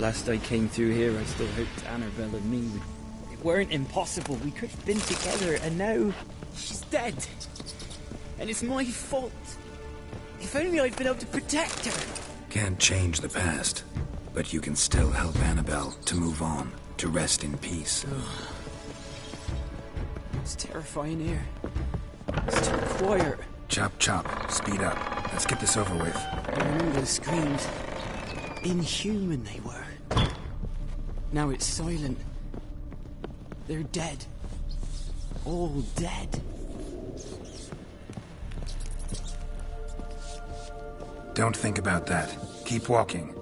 last I came through here, I still hoped Annabelle and me would... It weren't impossible. We could have been together, and now she's dead. And it's my fault. If only I'd been able to protect her. Can't change the past, but you can still help Annabelle to move on, to rest in peace. It's terrifying here. It's too quiet. Chop, chop. Speed up. Let's get this over with. I remember the screams. Inhuman they were. Now it's silent. They're dead. All dead. Don't think about that. Keep walking.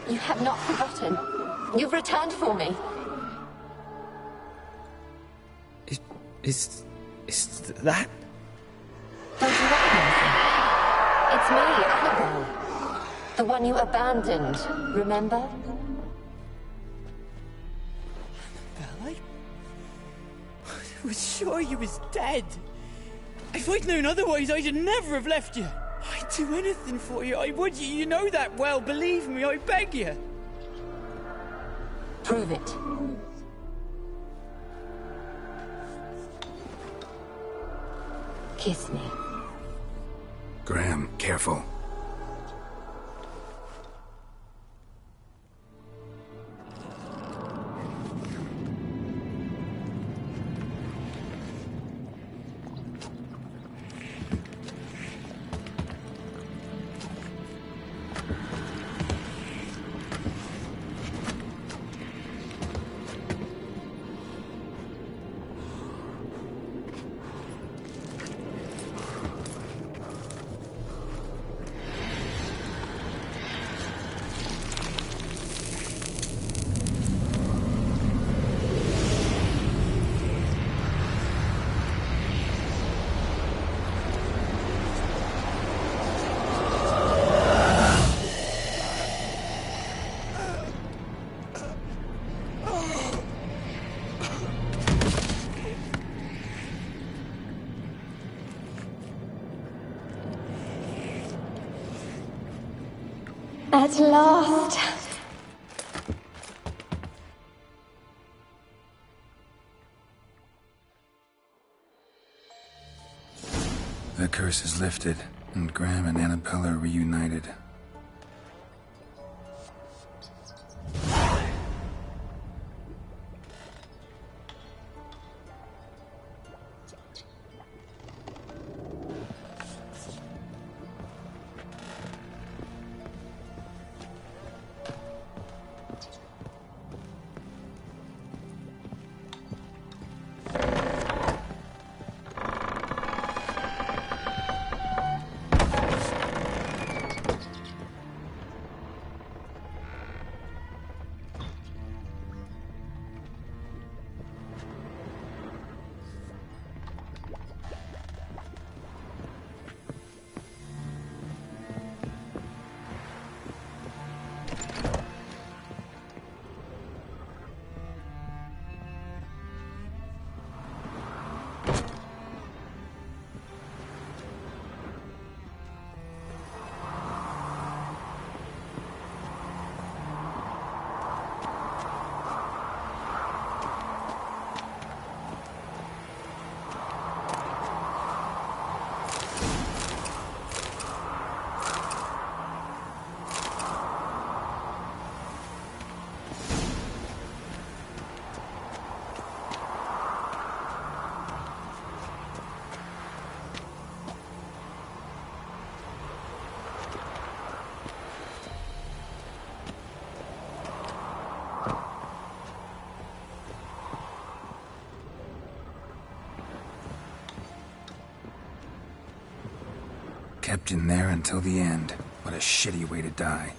You have not forgotten. You've returned for me. Is that? Don't you recognize me? It's me, Annabelle. The one you abandoned, remember? Annabelle, I was sure you was dead. If I'd known otherwise, I'd never have left you. I'd do anything for you. I would. You know that well. Believe me, I beg you. Prove it. Kiss me. Graham, careful. At last. The curse is lifted, and Graham and Annabelle are reunited. Kept in there until the end. What a shitty way to die.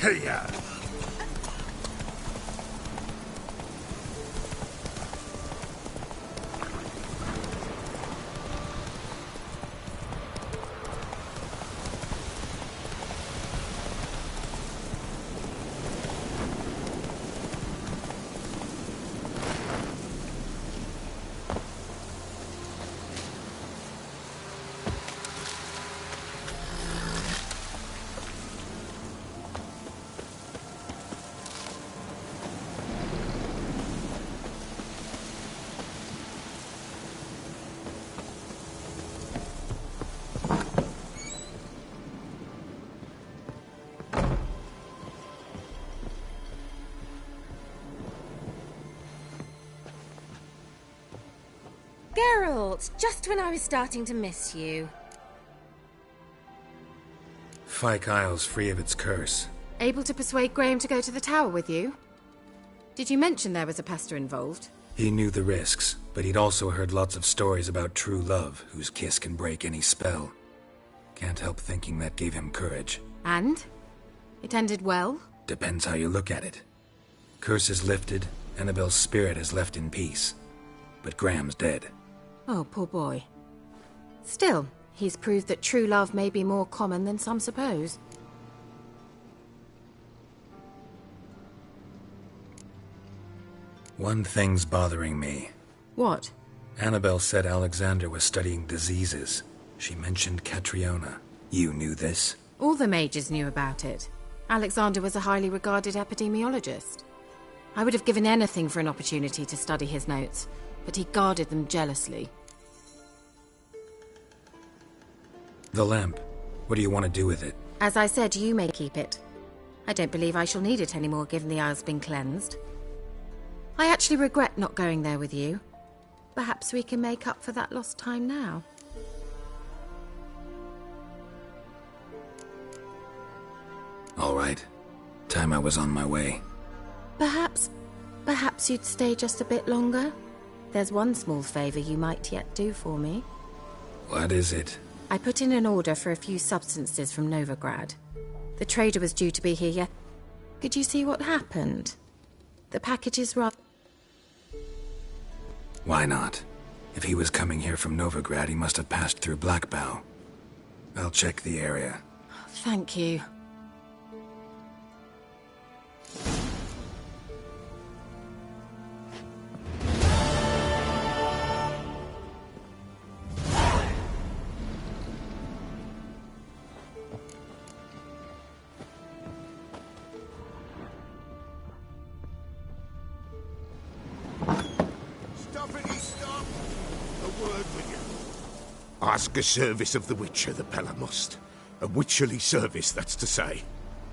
Hey, ya! Geralt, just when I was starting to miss you. Fyke Isle's free of its curse. Able to persuade Graham to go to the tower with you? Did you mention there was a pester involved? He knew the risks, but he'd also heard lots of stories about true love, whose kiss can break any spell. Can't help thinking that gave him courage. And? It ended well? Depends how you look at it. Curse is lifted, Annabelle's spirit is left in peace. But Graham's dead. Oh, poor boy. Still, he's proved that true love may be more common than some suppose. One thing's bothering me. What? Annabelle said Alexander was studying diseases. She mentioned Catriona. You knew this? All the mages knew about it. Alexander was a highly regarded epidemiologist. I would have given anything for an opportunity to study his notes, but he guarded them jealously. The lamp. What do you want to do with it? As I said, you may keep it. I don't believe I shall need it anymore, given the Isle's been cleansed. I actually regret not going there with you. Perhaps we can make up for that lost time now. All right. Time I was on my way. Perhaps you'd stay just a bit longer? There's one small favor you might yet do for me. What is it? I put in an order for a few substances from Novigrad. The trader was due to be here yet. Could you see what happened? The package is rather... Why not? If he was coming here from Novigrad, he must have passed through Blackbough. I'll check the area. Thank you. Ask a service of the Witcher, the Pella must. A witcherly service, that's to say.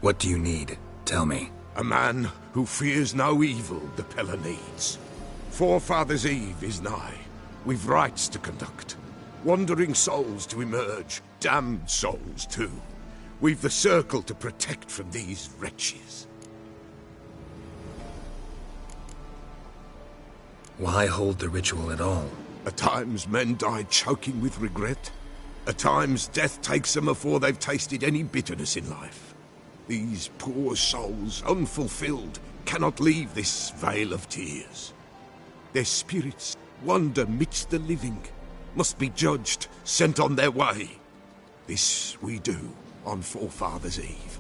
What do you need? Tell me. A man who fears no evil the Pella needs. Forefathers' Eve is nigh. We've rites to conduct. Wandering souls to emerge. Damned souls, too. We've the circle to protect from these wretches. Why hold the ritual at all? At times men die choking with regret. At times death takes them before they've tasted any bitterness in life. These poor souls, unfulfilled, cannot leave this vale of tears. Their spirits wander midst the living, must be judged, sent on their way. This we do on Forefathers' Eve.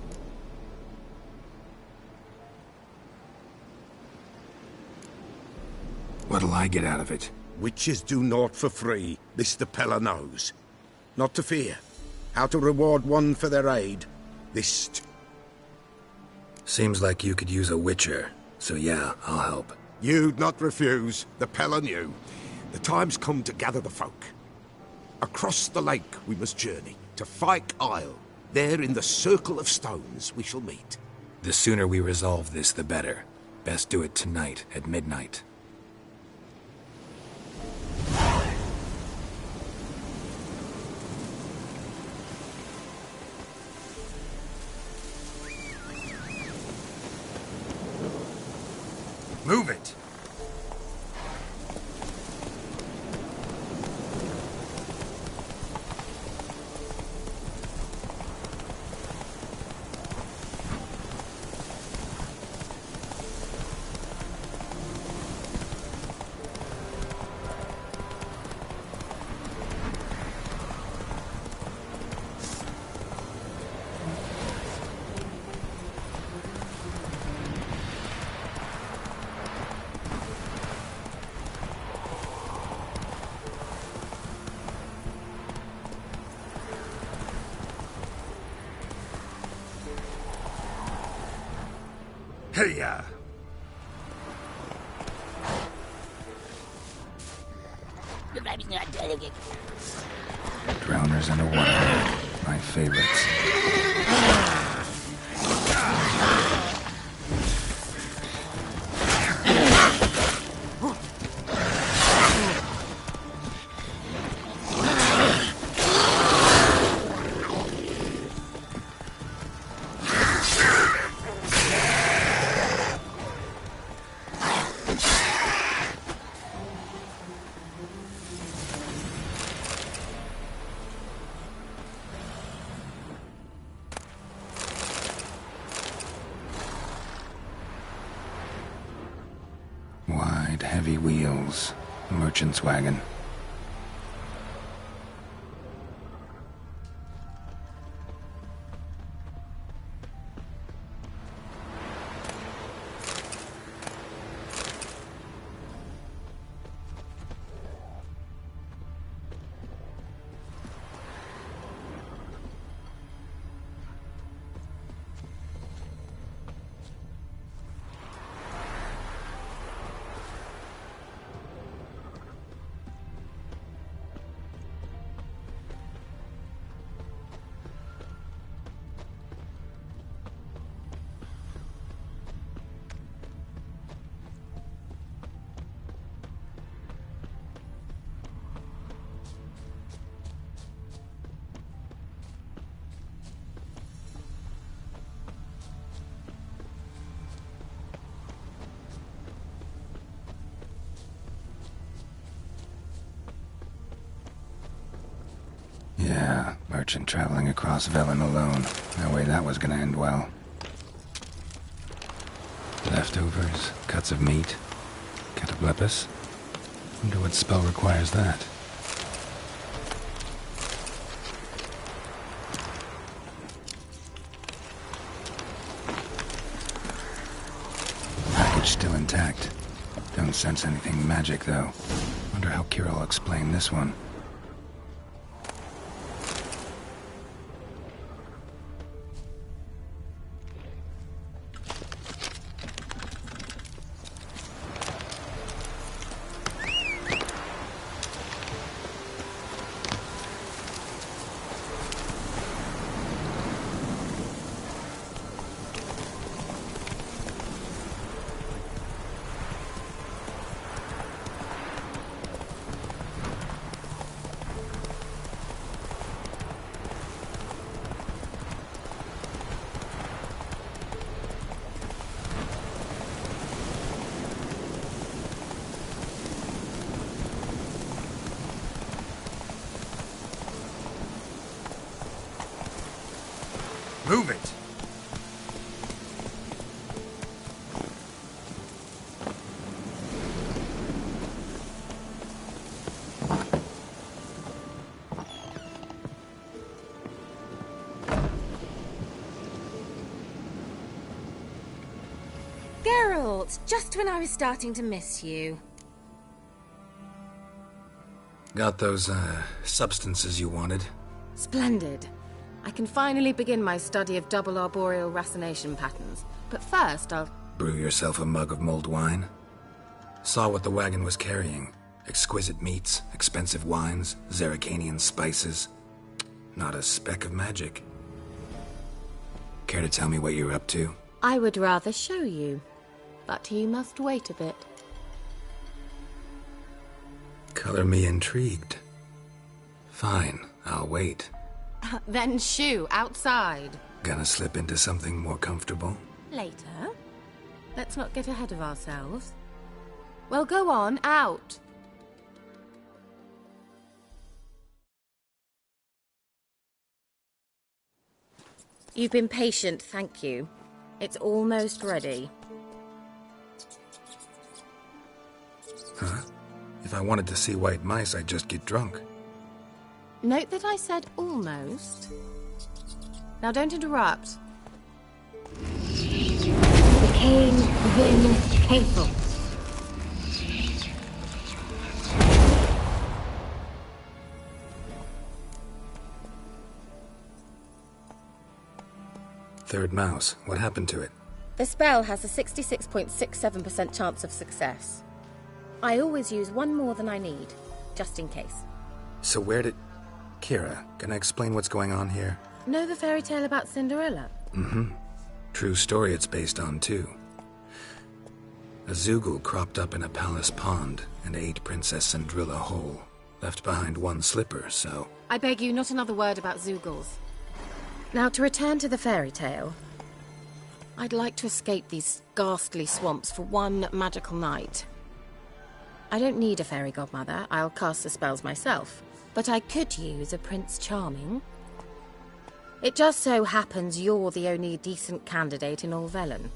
What'll I get out of it? Witches do naught for free, this the Pella knows. Not to fear. How to reward one for their aid. This... Seems like you could use a witcher, so yeah, I'll help. You'd not refuse, the Pella knew. The time's come to gather the folk. Across the lake we must journey, to Fyke Isle. There in the Circle of Stones we shall meet. The sooner we resolve this, the better. Best do it tonight, at midnight. Move it! Hey-ya! Drowners underwater. My favorites. Bright, heavy wheels. A merchant's wagon. Yeah, merchant traveling across Velen alone. No way that was gonna end well. Leftovers, cuts of meat, cataplepis. Wonder what spell requires that. Package still intact. Don't sense anything magic, though. Wonder how Kira will explain this one. Move it! Geralt, just when I was starting to miss you. Got those, substances you wanted? Splendid. I can finally begin my study of double arboreal racination patterns. But first, I'll... Brew yourself a mug of mulled wine? Saw what the wagon was carrying. Exquisite meats, expensive wines, Zerrikanian spices. Not a speck of magic. Care to tell me what you're up to? I would rather show you. But you must wait a bit. Color me intrigued. Fine, I'll wait. Then shoo, outside. Gonna slip into something more comfortable? Later. Let's not get ahead of ourselves. Well, go on, out. You've been patient, thank you. It's almost ready. Huh? If I wanted to see white mice, I'd just get drunk. Note that I said almost. Now don't interrupt. Decaying Vin Capel. Third mouse. What happened to it? The spell has a 66.67% chance of success. I always use one more than I need, just in case. So where did... Kira, can I explain what's going on here? Know the fairy tale about Cinderella? Mm-hmm. True story it's based on, too. A Zeugle cropped up in a palace pond and ate Princess Cindrilla whole. Left behind one slipper, so... I beg you, not another word about Zeugles. Now, to return to the fairy tale. I'd like to escape these ghastly swamps for one magical night. I don't need a fairy godmother, I'll cast the spells myself. But I could use a Prince Charming. It just so happens you're the only decent candidate in all Velen.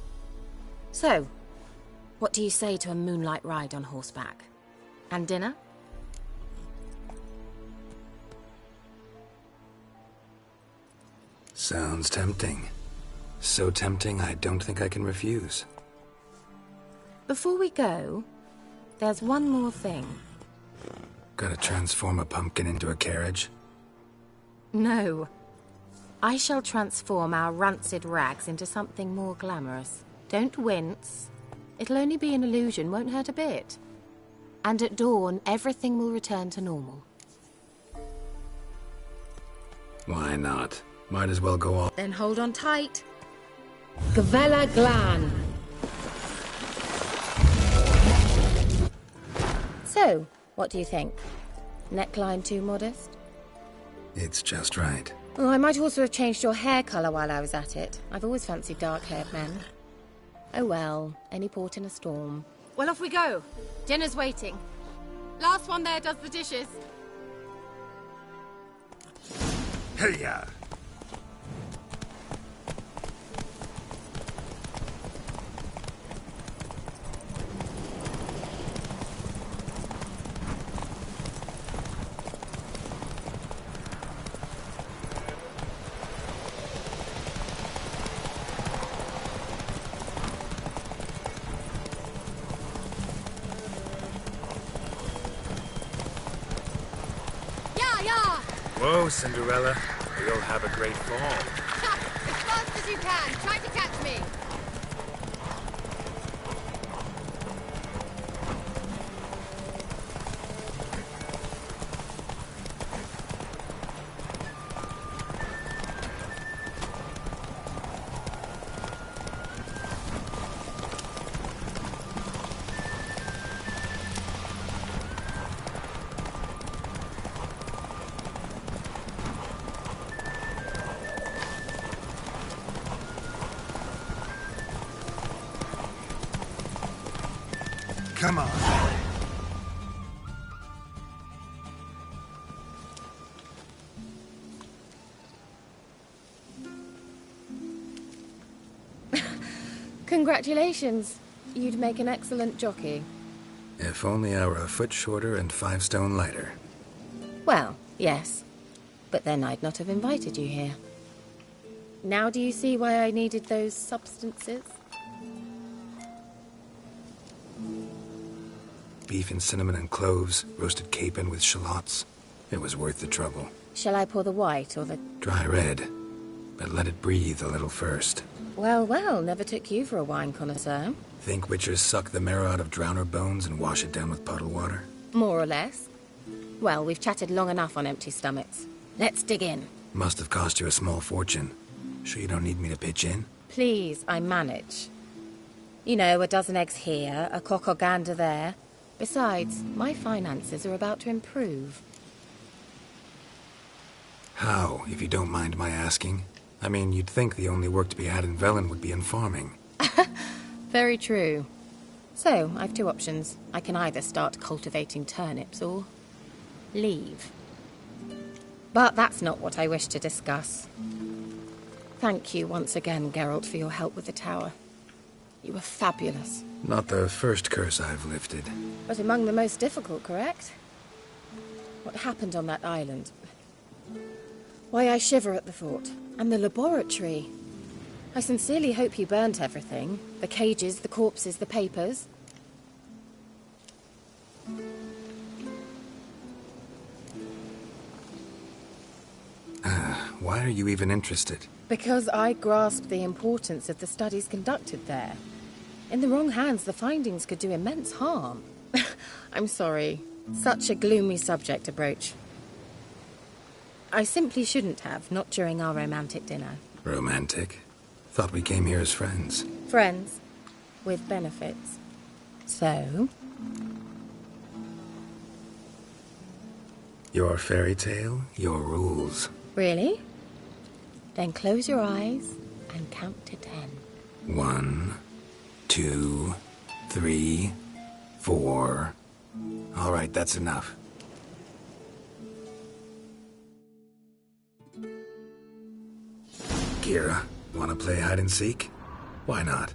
So, What do you say to a moonlight ride on horseback? And dinner? Sounds tempting. So tempting, I don't think I can refuse. Before we go, there's one more thing. Gotta transform a pumpkin into a carriage? No. I shall transform our rancid rags into something more glamorous. Don't wince. It'll only be an illusion, won't hurt a bit. And at dawn, everything will return to normal. Why not? Might as well go all... Then hold on tight. Gavella Glan. So, what do you think? Neckline too modest? It's just right. Well, I might also have changed your hair colour while I was at it. I've always fancied dark-haired men. Oh well, any port in a storm. Well, off we go. Dinner's waiting. Last one there does the dishes. Hey-ya! Whoa, Cinderella. You'll have a great fall. As fast as you can. Try to catch me. Come on. Congratulations. You'd make an excellent jockey. If only I were a foot shorter and 5 stone lighter. Well, yes. But then I'd not have invited you here. Now do you see why I needed those substances? Beef and cinnamon and cloves, roasted capon with shallots. It was worth the trouble. Shall I pour the white or the... Dry red, but let it breathe a little first. Well, well, never took you for a wine connoisseur. Think witchers suck the marrow out of drowner bones and wash it down with puddle water? More or less. Well, we've chatted long enough on empty stomachs. Let's dig in. Must have cost you a small fortune. Sure you don't need me to pitch in? Please, I manage. You know, a dozen eggs here, a cock or gander there. Besides, my finances are about to improve. How, if you don't mind my asking? I mean, you'd think the only work to be had in Velen would be in farming. Very true. So, I've 2 options. I can either start cultivating turnips or... leave. But that's not what I wish to discuss. Thank you once again, Geralt, for your help with the tower. You were fabulous. Not the first curse I've lifted. But among the most difficult, correct? What happened on that island? Why I shiver at the thought. And the laboratory. I sincerely hope you burnt everything. The cages, the corpses, the papers. Why are you even interested? Because I grasped the importance of the studies conducted there. In the wrong hands, the findings could do immense harm. I'm sorry. Such a gloomy subject to broach. I simply shouldn't have, not during our romantic dinner. Romantic? Thought we came here as friends. Friends. With benefits. So? Your fairy tale, your rules. Really? Then close your eyes and count to 10. 1, 2, 3, 4. All right, that's enough. Kira, wanna play hide and seek? Why not?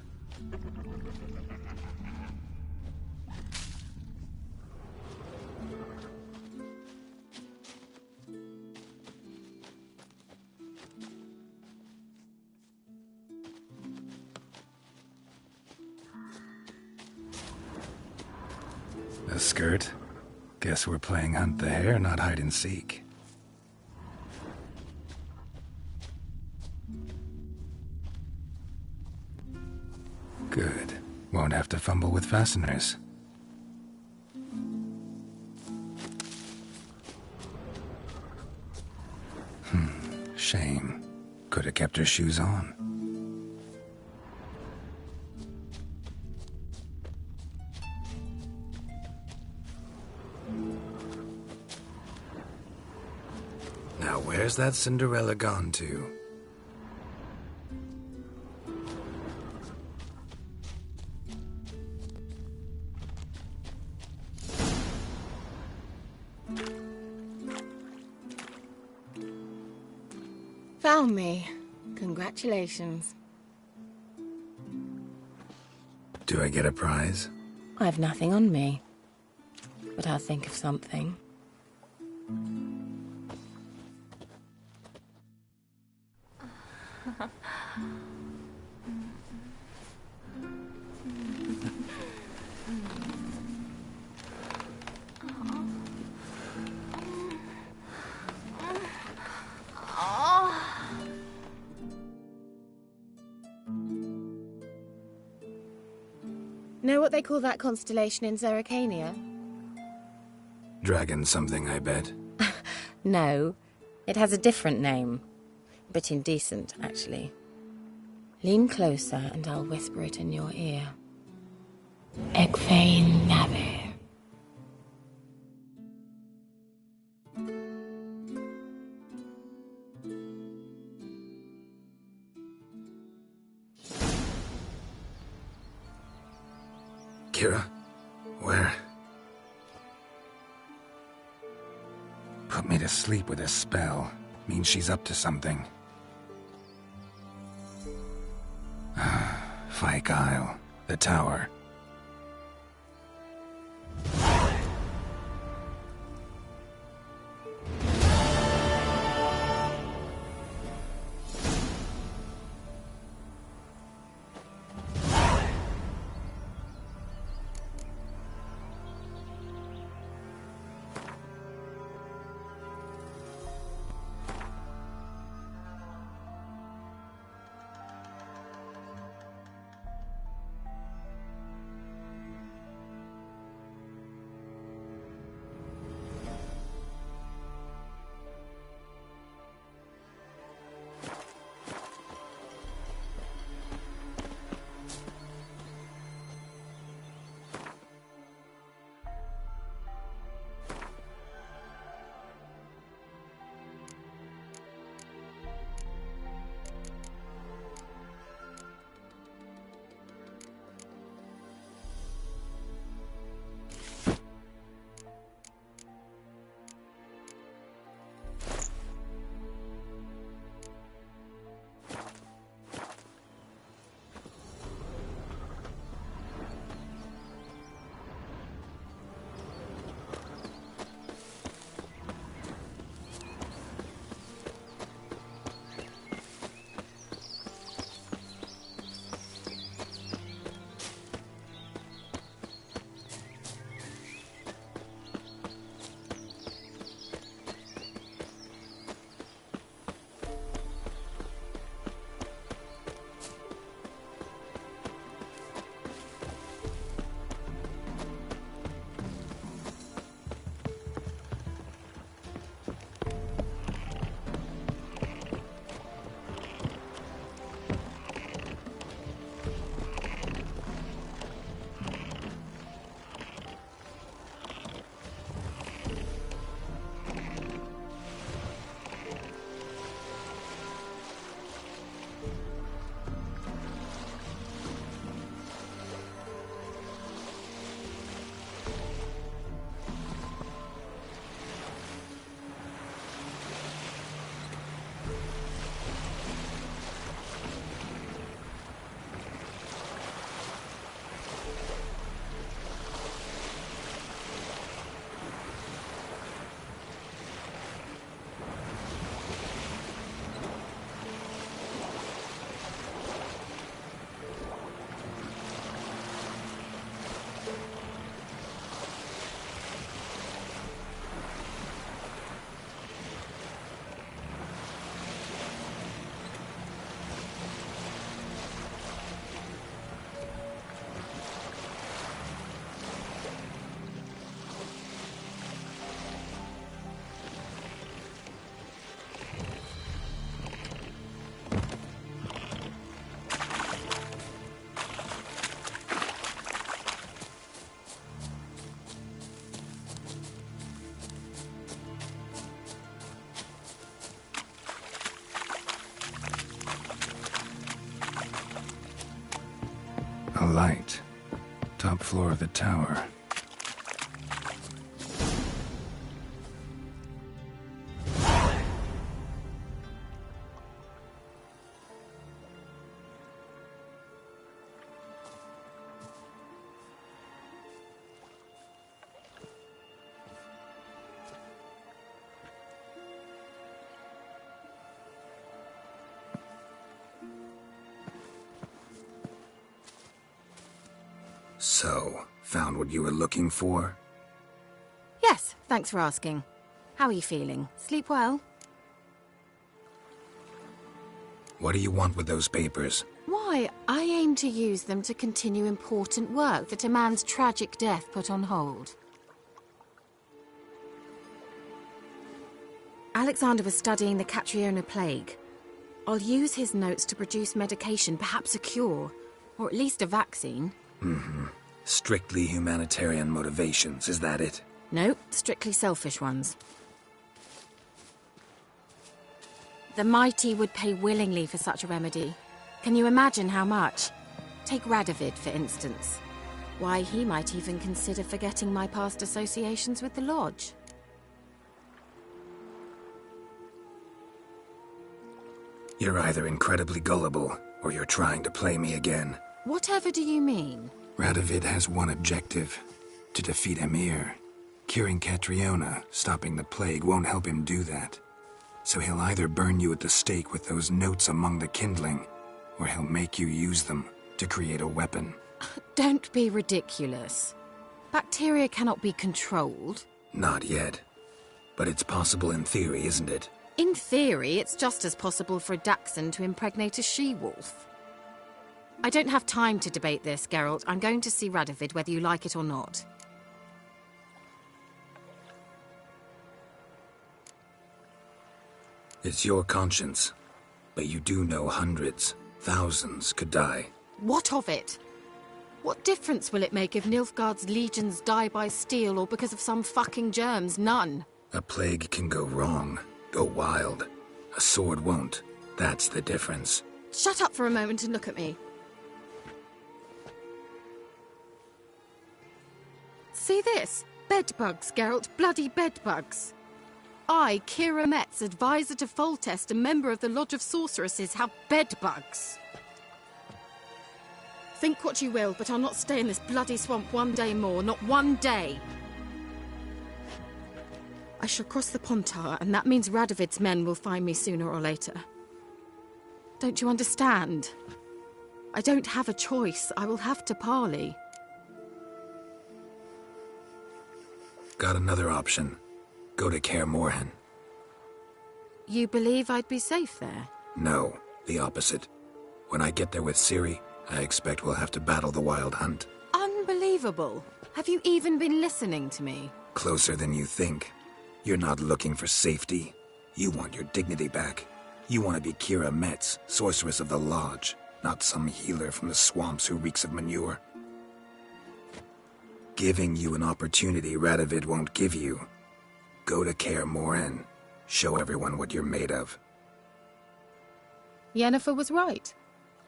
A skirt? Guess we're playing hunt the hare, not hide and seek. Good. Won't have to fumble with fasteners. Shame. Could have kept her shoes on. Now where's that Cinderella gone to? Found me. Congratulations. Do I get a prize? I've nothing on me. But I'll think of something. Know what they call that constellation in Zerrikania? Dragon something, I bet. No, it has a different name. A bit indecent, actually. Lean closer and I'll whisper it in your ear. Egfain Navir. Kira? Where? Put me to sleep with a spell. Means she's up to something. Fyke Isle. The tower. light. Top floor of the tower. So, found what you were looking for? Yes, thanks for asking. How are you feeling? Sleep well? What do you want with those papers? Why, I aim to use them to continue important work that a man's tragic death put on hold. Alexander was studying the Catriona plague. I'll use his notes to produce medication, perhaps a cure, or at least a vaccine. Mm-hmm. Strictly humanitarian motivations, is that it? Nope, strictly selfish ones. The mighty would pay willingly for such a remedy. Can you imagine how much? Take Radovid, for instance. Why, he might even consider forgetting my past associations with the Lodge. You're either incredibly gullible, or you're trying to play me again. Whatever do you mean? Radovid has one objective: to defeat Emhyr. Curing Catriona, stopping the plague, won't help him do that. So he'll either burn you at the stake with those notes among the kindling, or he'll make you use them to create a weapon. Don't be ridiculous. Bacteria cannot be controlled. Not yet. But it's possible in theory, isn't it? In theory, it's just as possible for a Dachshund to impregnate a she-wolf. I don't have time to debate this, Geralt. I'm going to see Radovid whether you like it or not. It's your conscience. But you do know hundreds, thousands could die. What of it? What difference will it make if Nilfgaard's legions die by steel or because of some fucking germs? None. A plague can go wrong, go wild. A sword won't. That's the difference. Shut up for a moment and look at me. See this? Bedbugs, Geralt. Bloody bedbugs. I, Keira Metz, advisor to Foltest, a member of the Lodge of Sorceresses, have bedbugs. Think what you will, but I'll not stay in this bloody swamp one day more. Not one day. I shall cross the Pontar, and that means Radovid's men will find me sooner or later. Don't you understand? I don't have a choice. I will have to parley. Got another option. Go to Kaer Morhen. You believe I'd be safe there? No, the opposite. When I get there with Ciri, I expect we'll have to battle the Wild Hunt. Unbelievable. Have you even been listening to me? Closer than you think. You're not looking for safety. You want your dignity back. You want to be Keira Metz, sorceress of the Lodge, not some healer from the swamps who reeks of manure. Giving you an opportunity Radovid won't give you. Go to Kaer Morhen. Show everyone what you're made of. Yennefer was right.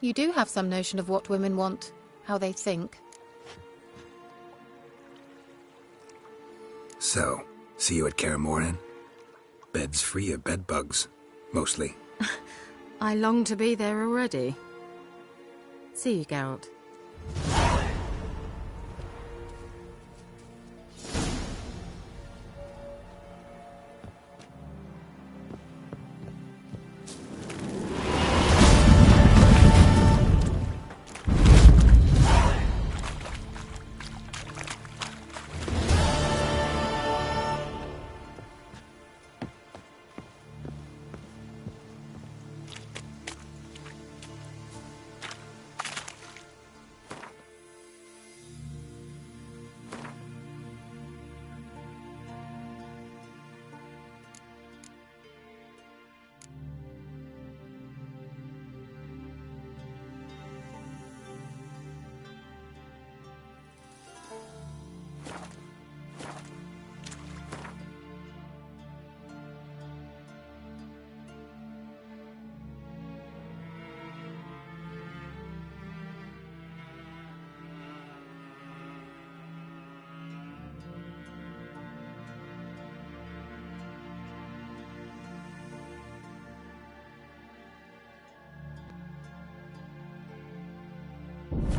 You do have some notion of what women want, how they think. So, see you at Kaer Morhen? Beds free of bedbugs, mostly. I long to be there already. See you, Geralt.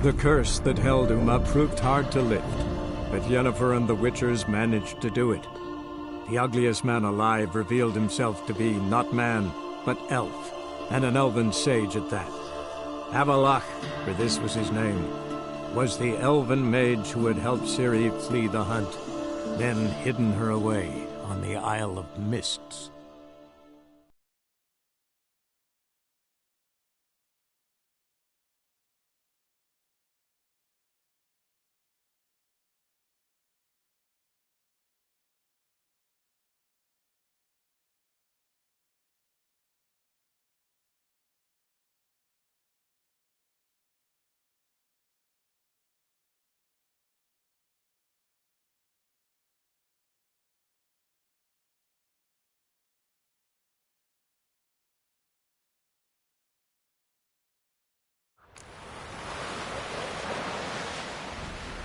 The curse that held Uma proved hard to lift, but Yennefer and the Witchers managed to do it. The ugliest man alive revealed himself to be not man, but elf, and an elven sage at that. Avallac'h, for this was his name, was the elven mage who had helped Ciri flee the hunt, then hidden her away on the Isle of Mists.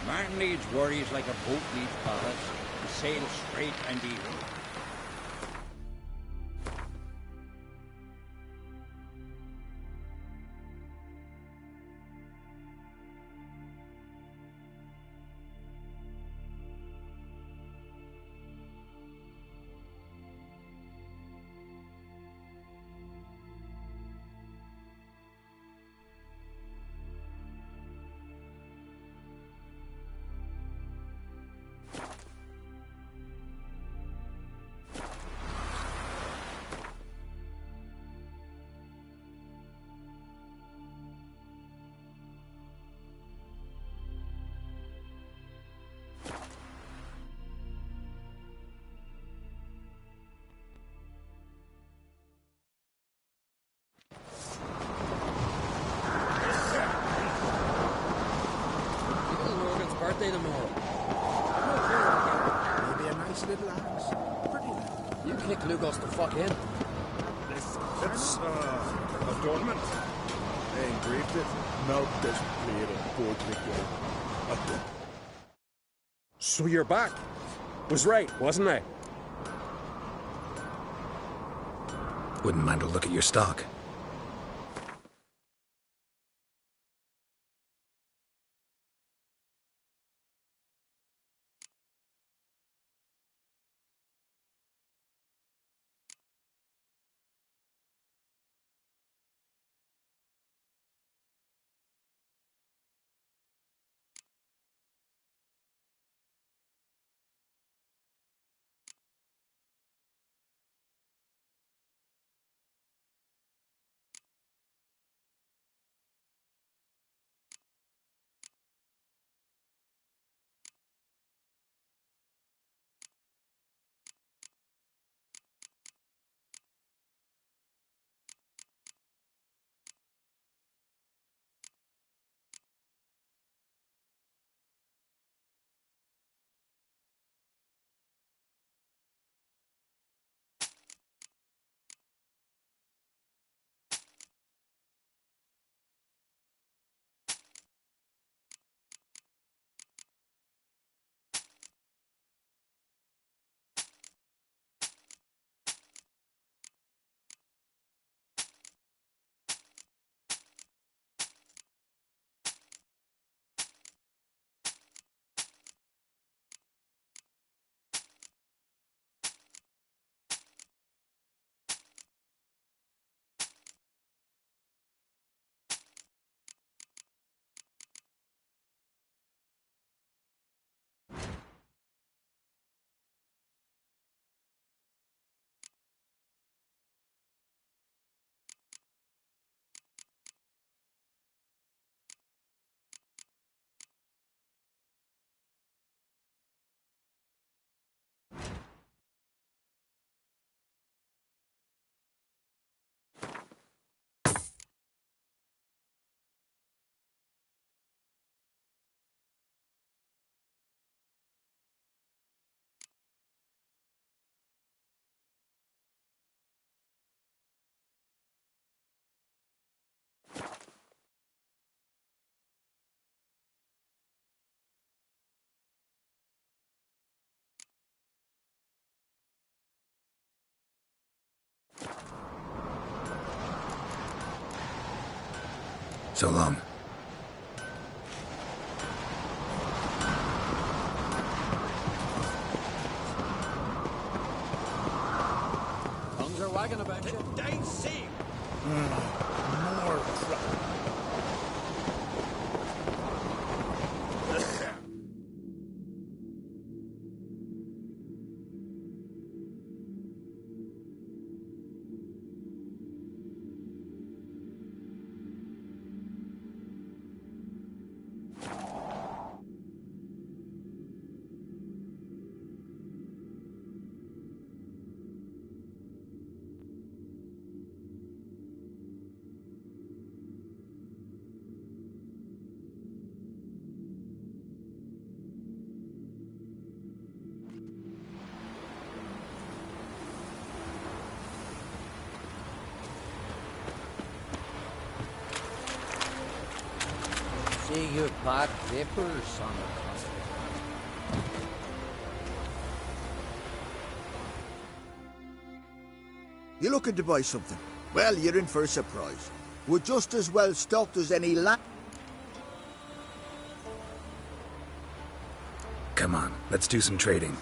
Man needs worries like a boat needs ballast, to sail straight and even. Tomorrow. Maybe a nice little axe. Pretty little. You kick Lugos the fuck in. It's a dormant. Ain't briefed it. No, doesn't play it on board the go. So you're back. Was right, wasn't I? Wouldn't mind a look at your stock. So long. bragging about you. They see. More crap. See your pot vapors on the cost. You looking to buy something? Well, you're in for a surprise. We're just as well stocked as any Come on, let's do some trading.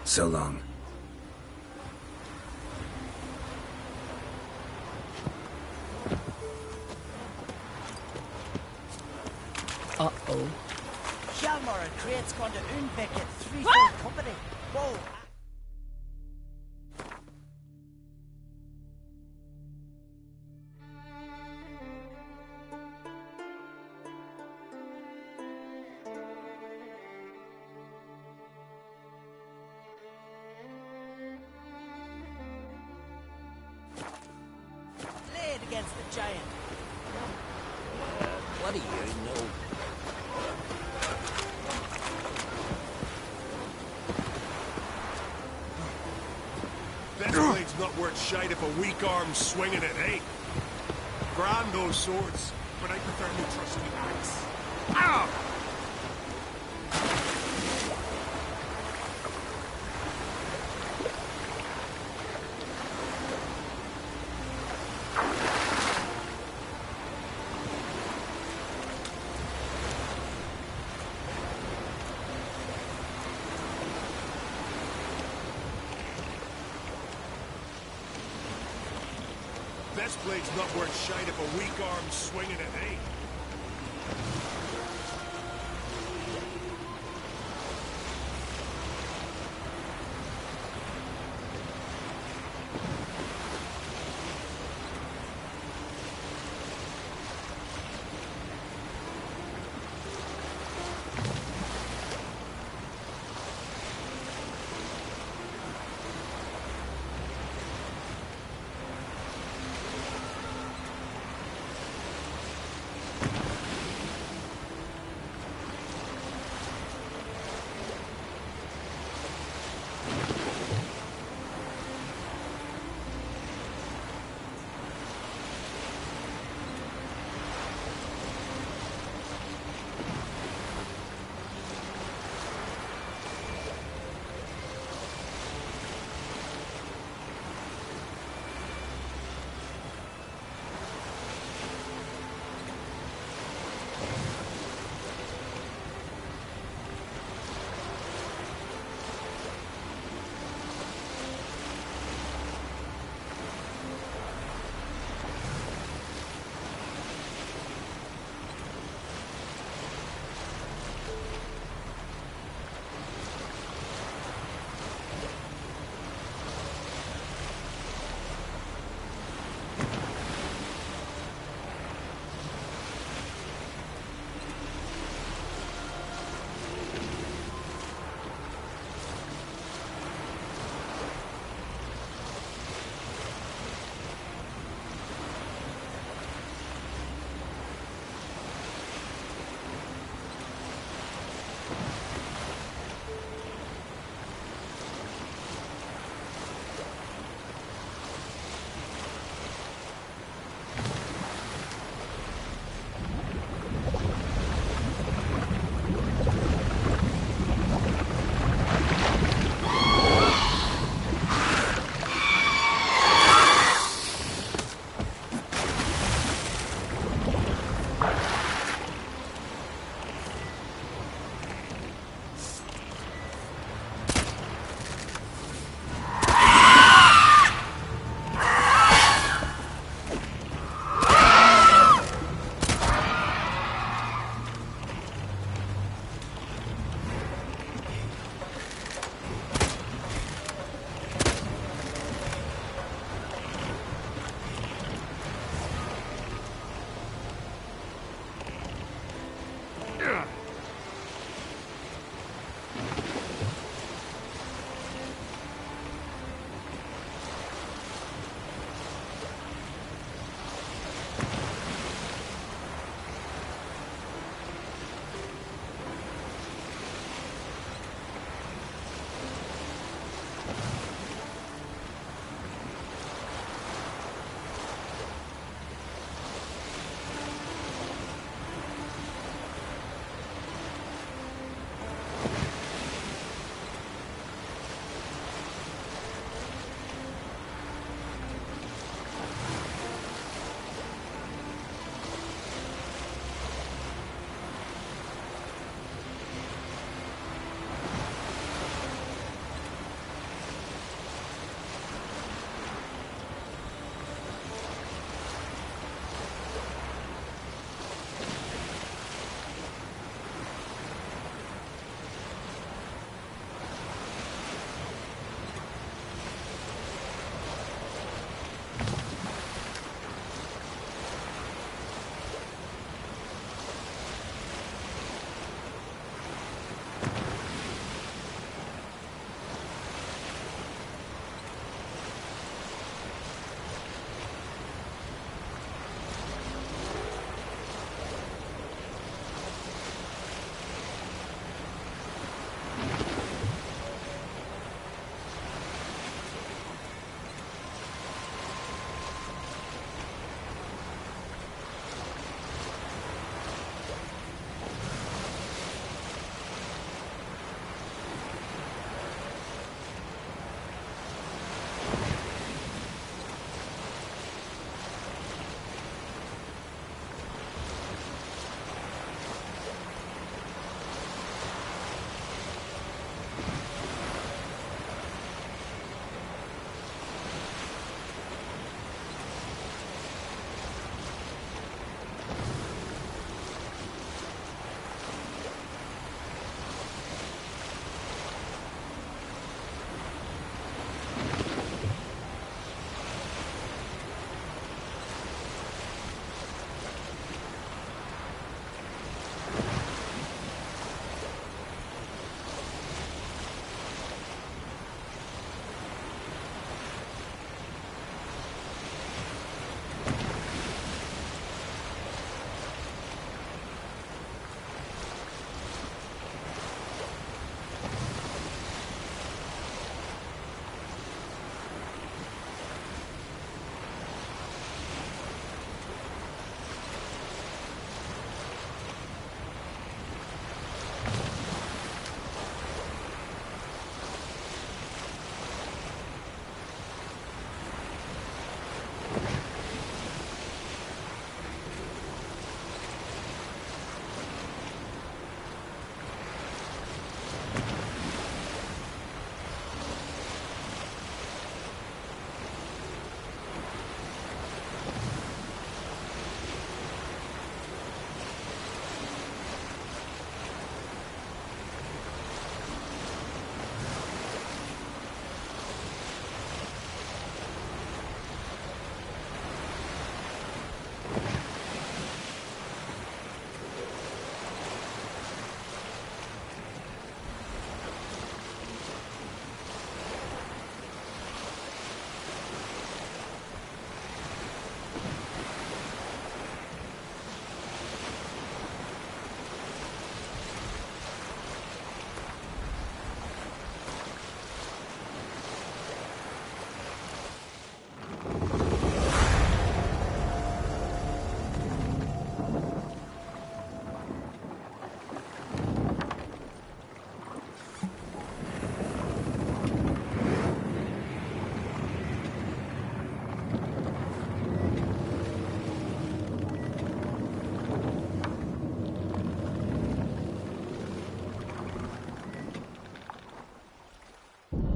So long. Uh-oh. Hjalmar and Krait's gone to Unbeck at threefold company. Whoa. Laid against the giant. What do you know? Bestblade's not worth shite if a weak arm's swinging it, eh? Grand those swords, but I prefer my trusty axe. Ow! Bestblade's not worth shite if a weak arm's swinging it, eh?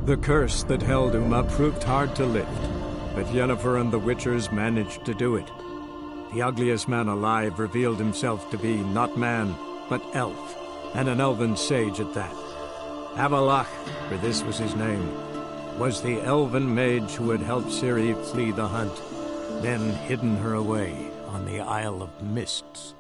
The curse that held Uma proved hard to lift, but Yennefer and the Witchers managed to do it. The ugliest man alive revealed himself to be not man, but elf, and an elven sage at that. Avallac'h, for this was his name, was the elven mage who had helped Ciri flee the hunt, then hidden her away on the Isle of Mists.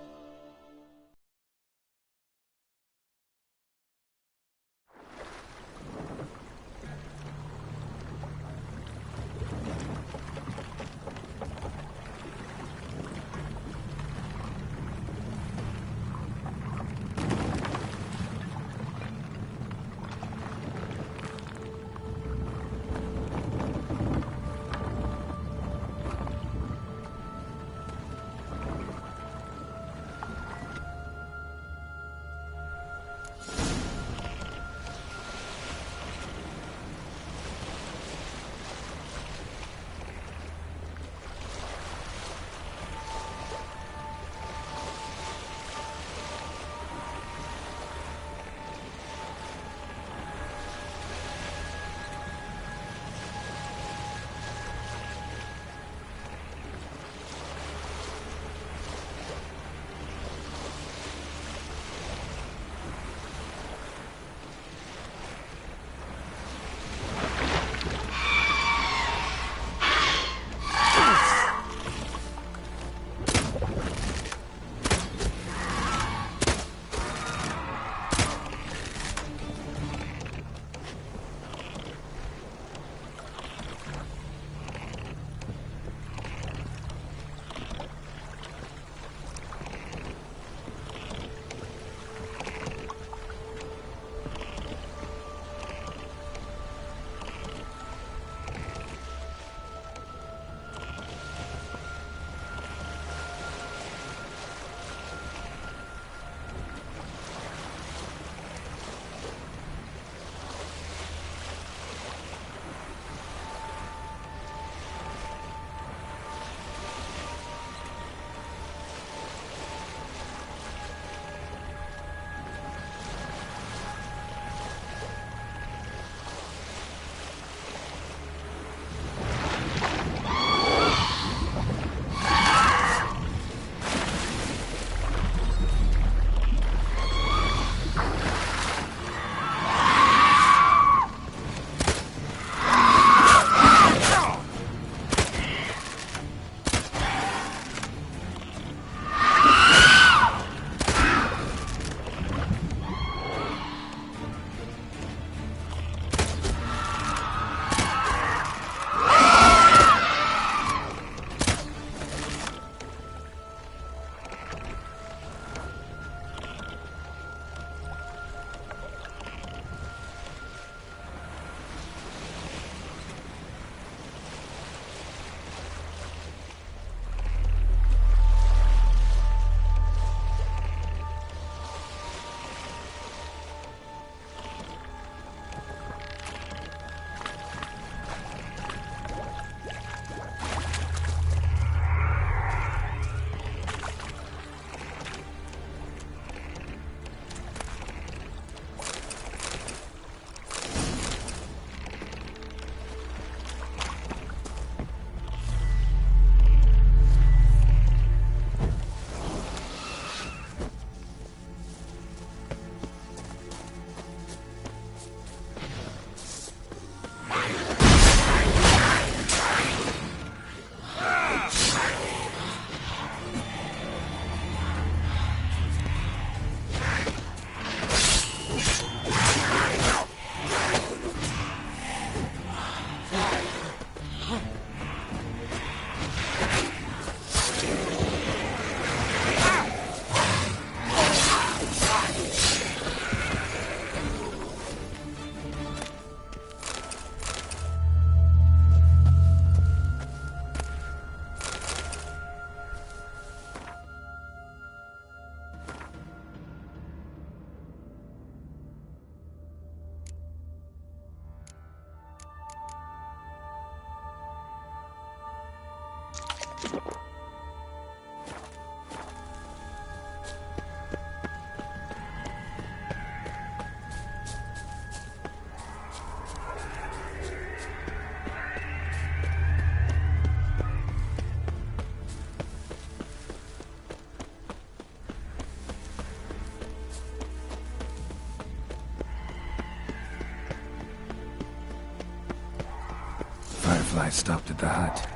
Firefly stopped at the hut.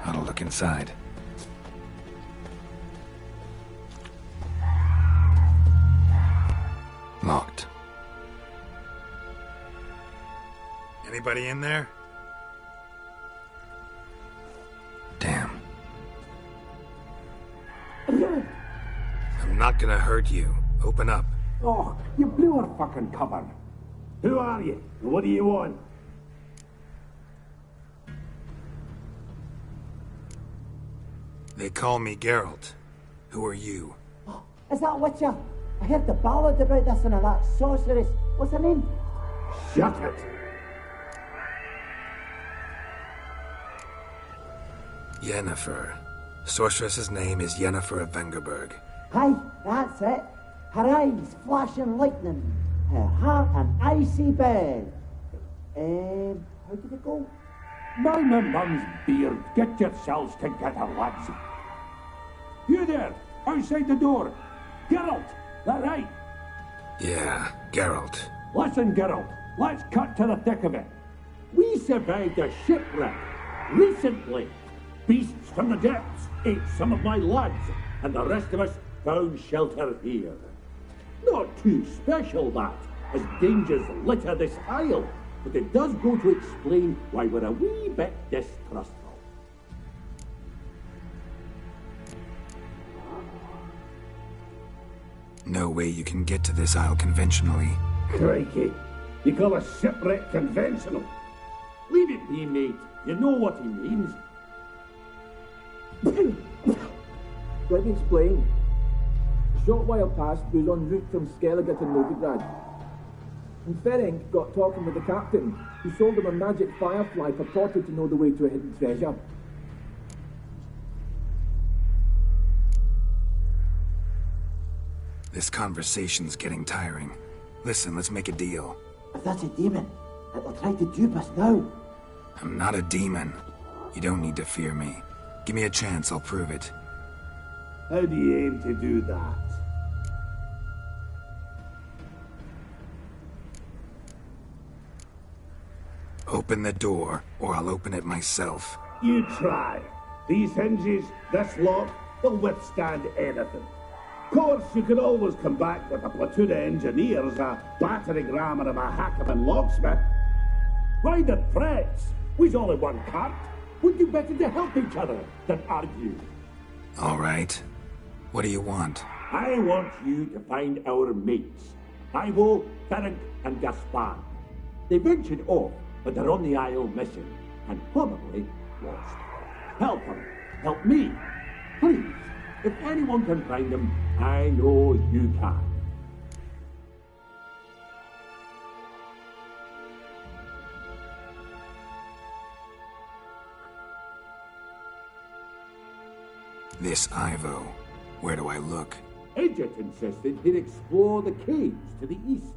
I'll look inside. Locked. Anybody in there? Damn. I'm not gonna hurt you. Open up. Oh, you blew our fucking cover. Who are you? And what do you want? They call me Geralt. Who are you? Oh, is that Witcher? I heard the ballad about this and that sorceress. What's her name? Shut it. Yennefer. Sorceress's name is Yennefer of Vengerberg. Aye, that's it. Her eyes flashing lightning. Her heart an icy bed. How did it go? Mind my mum's beard. Get yourselves together, lads. You there, outside the door. Geralt, that right? Yeah, Geralt. Listen, Geralt, let's cut to the thick of it. We survived a shipwreck recently. Beasts from the depths ate some of my lads, and the rest of us found shelter here. Not too special, that, as dangers litter this isle, but it does go to explain why we're a wee bit distrustful. No way you can get to this isle conventionally. Crikey, you call a shipwreck conventional? Leave it be, mate. You know what he means. Let me explain. A short while past, we was en route from Skellige to Novigrad. And Ferenc got talking with the captain, who sold him a magic firefly purported to know the way to a hidden treasure. This conversation's getting tiring. Listen, let's make a deal. If that's a demon, it'll try to dupe us now. I'm not a demon. You don't need to fear me. Give me a chance, I'll prove it. How do you aim to do that? Open the door, or I'll open it myself. You try. These hinges, this lock, they'll withstand anything. Of course, you can always come back with a platoon of engineers, a battering ram, and a Hackman locksmith. Why the threats? We's all in one cart. We'd do better to help each other than argue. All right. What do you want? I want you to find our mates. Ivo, Ferenc, and Gaspard. They ventured off, but they're on the Isle mission, and probably lost. Help them. Help me. Please. If anyone can find them, I know you can. This Ivo. Where do I look? Edget insisted he'd explore the caves to the east.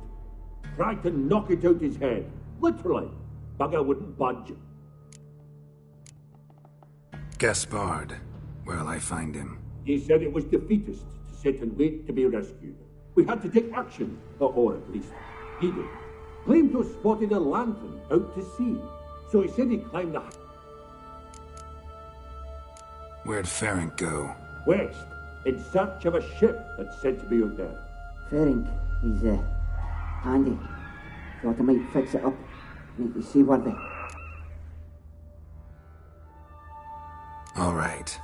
Tried to knock it out his head. Literally. Bugger wouldn't budge. Gaspard. Where'll I find him? He said it was defeatist to sit and wait to be rescued. We had to take action, or at least he did. Claimed to have spotted a lantern out to sea, so he said he'd climb the... Where'd Ferenc go? West, in search of a ship that's said to be out there. Ferenc, he's handy. Thought I might fix it up, make you seaworthy. All right.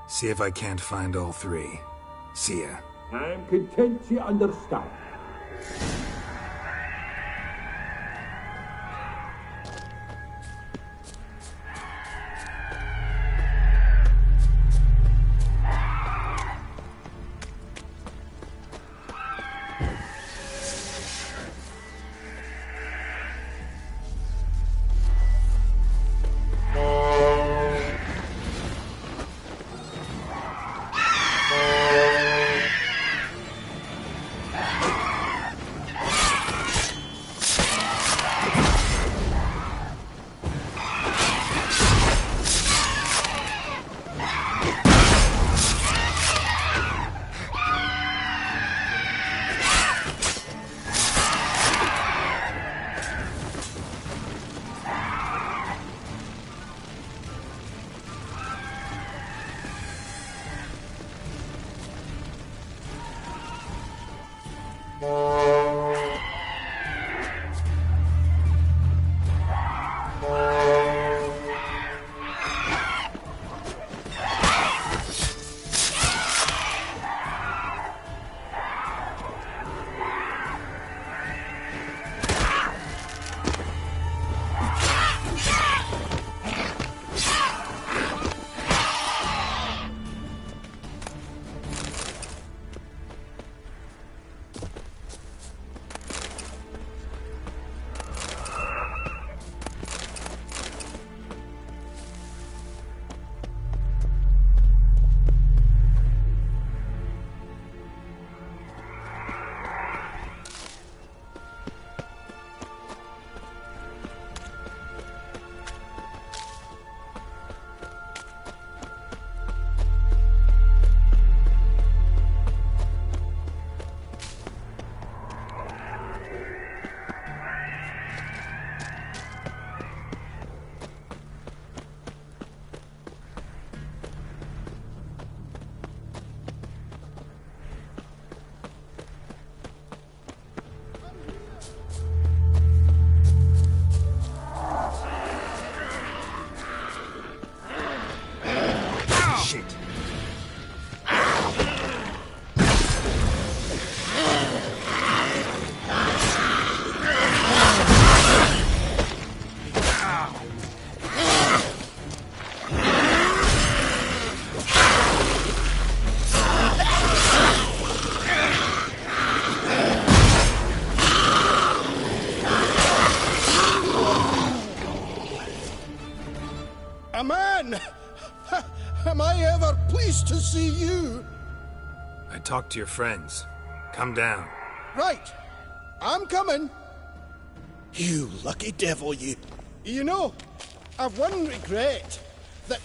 See if I can't find all three. See ya. I'm content you understand. A man! Am I ever pleased to see you? I talked to your friends. Come down. Right. I'm coming. You lucky devil, you. You know, I've one regret. That...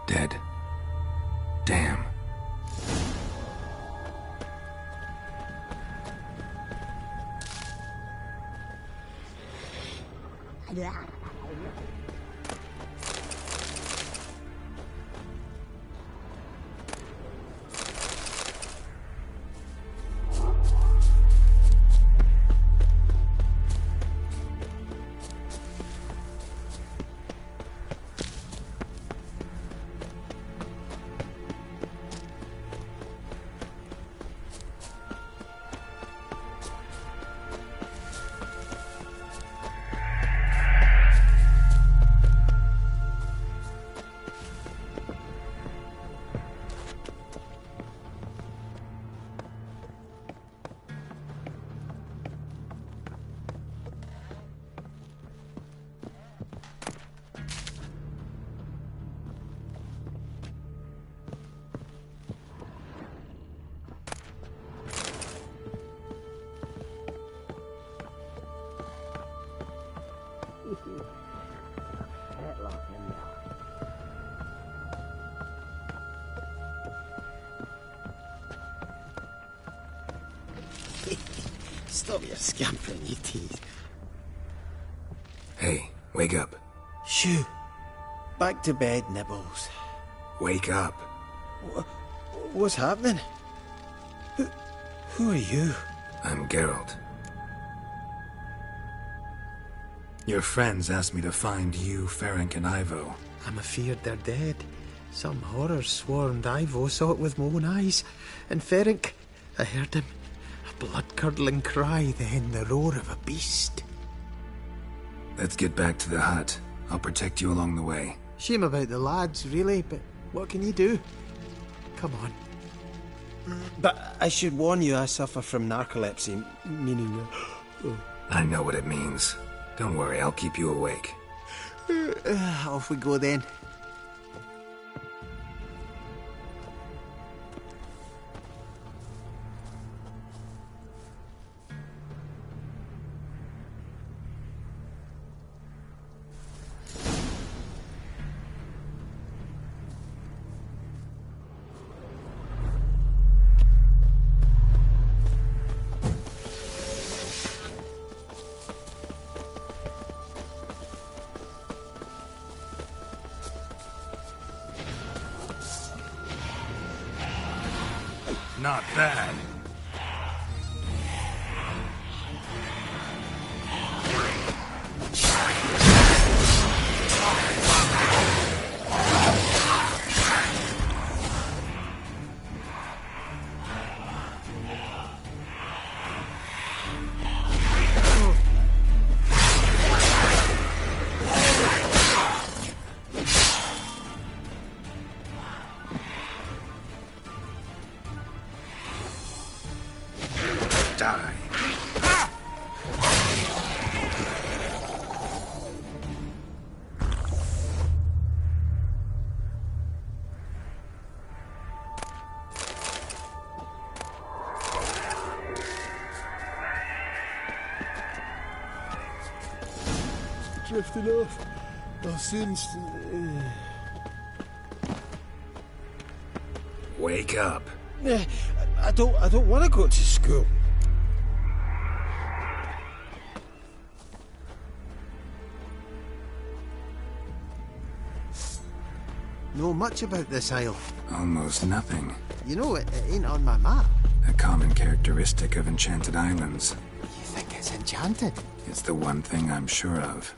Dead. Damn. Stop your scampering, you tease. Hey, wake up. Shoo. Back to bed, Nibbles. Wake up. What's happening? Who are you? I'm Geralt. Your friends asked me to find you, Ferenc, and Ivo. I'm afeard they're dead. Some horror swarmed Ivo, saw it with my own eyes. And Ferenc, I heard him. A blood-curdling cry, then the roar of a beast. Let's get back to the hut. I'll protect you along the way. Shame about the lads, really, but what can you do? Come on. But I should warn you, I suffer from narcolepsy, meaning... I know what it means. Don't worry, I'll keep you awake. Off we go then. Not bad. Die. Drifting off. Our sins. Wake up. I don't want to go to school. Know much about this isle? Almost nothing. You know, it ain't on my map. A common characteristic of enchanted islands. You think it's enchanted? It's the one thing I'm sure of.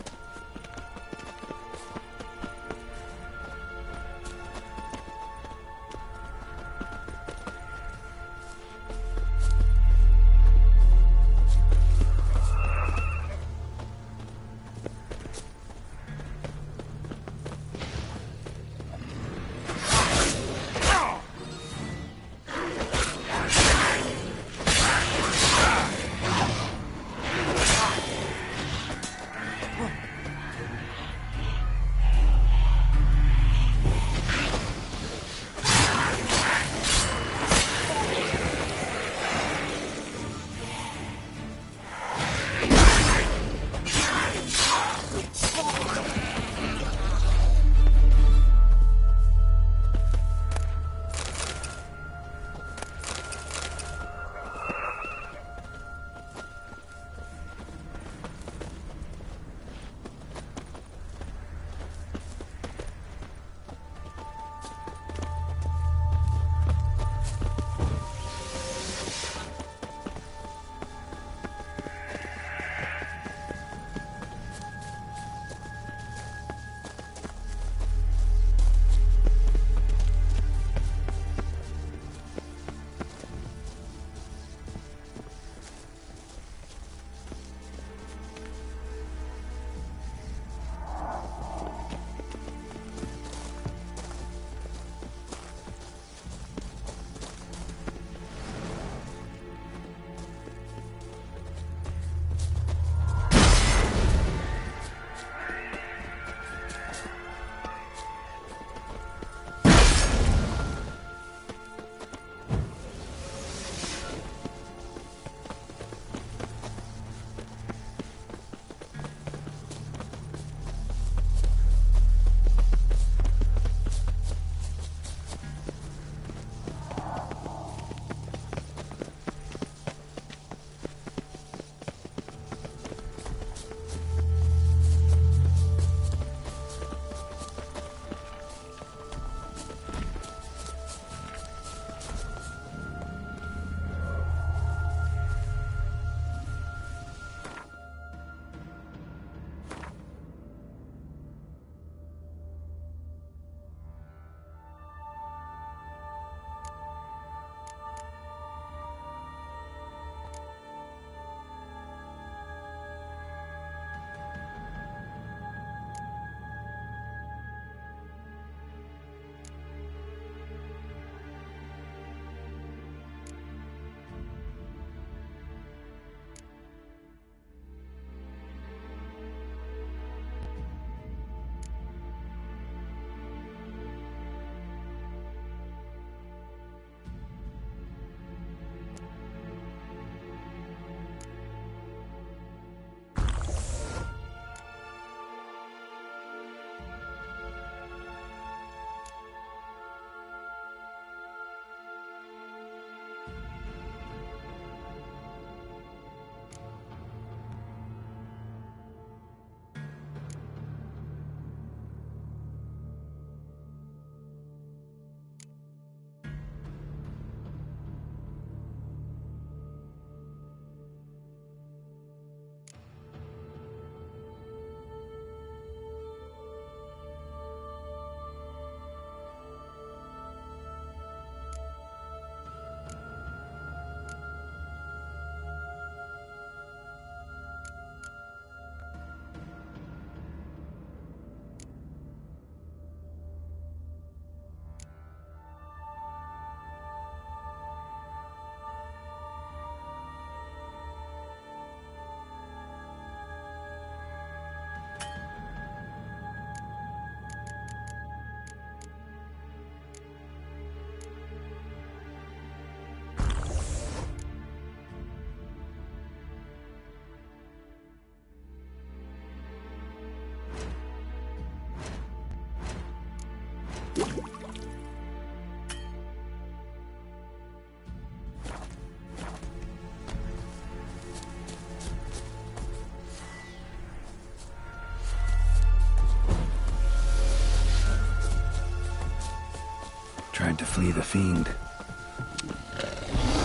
to flee the fiend.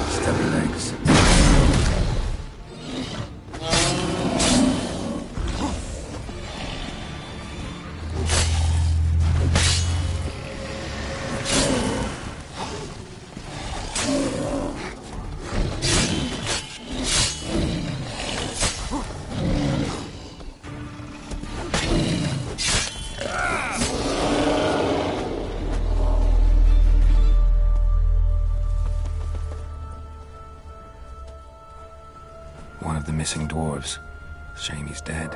Stubby legs. One of the missing dwarves. Shame he's dead.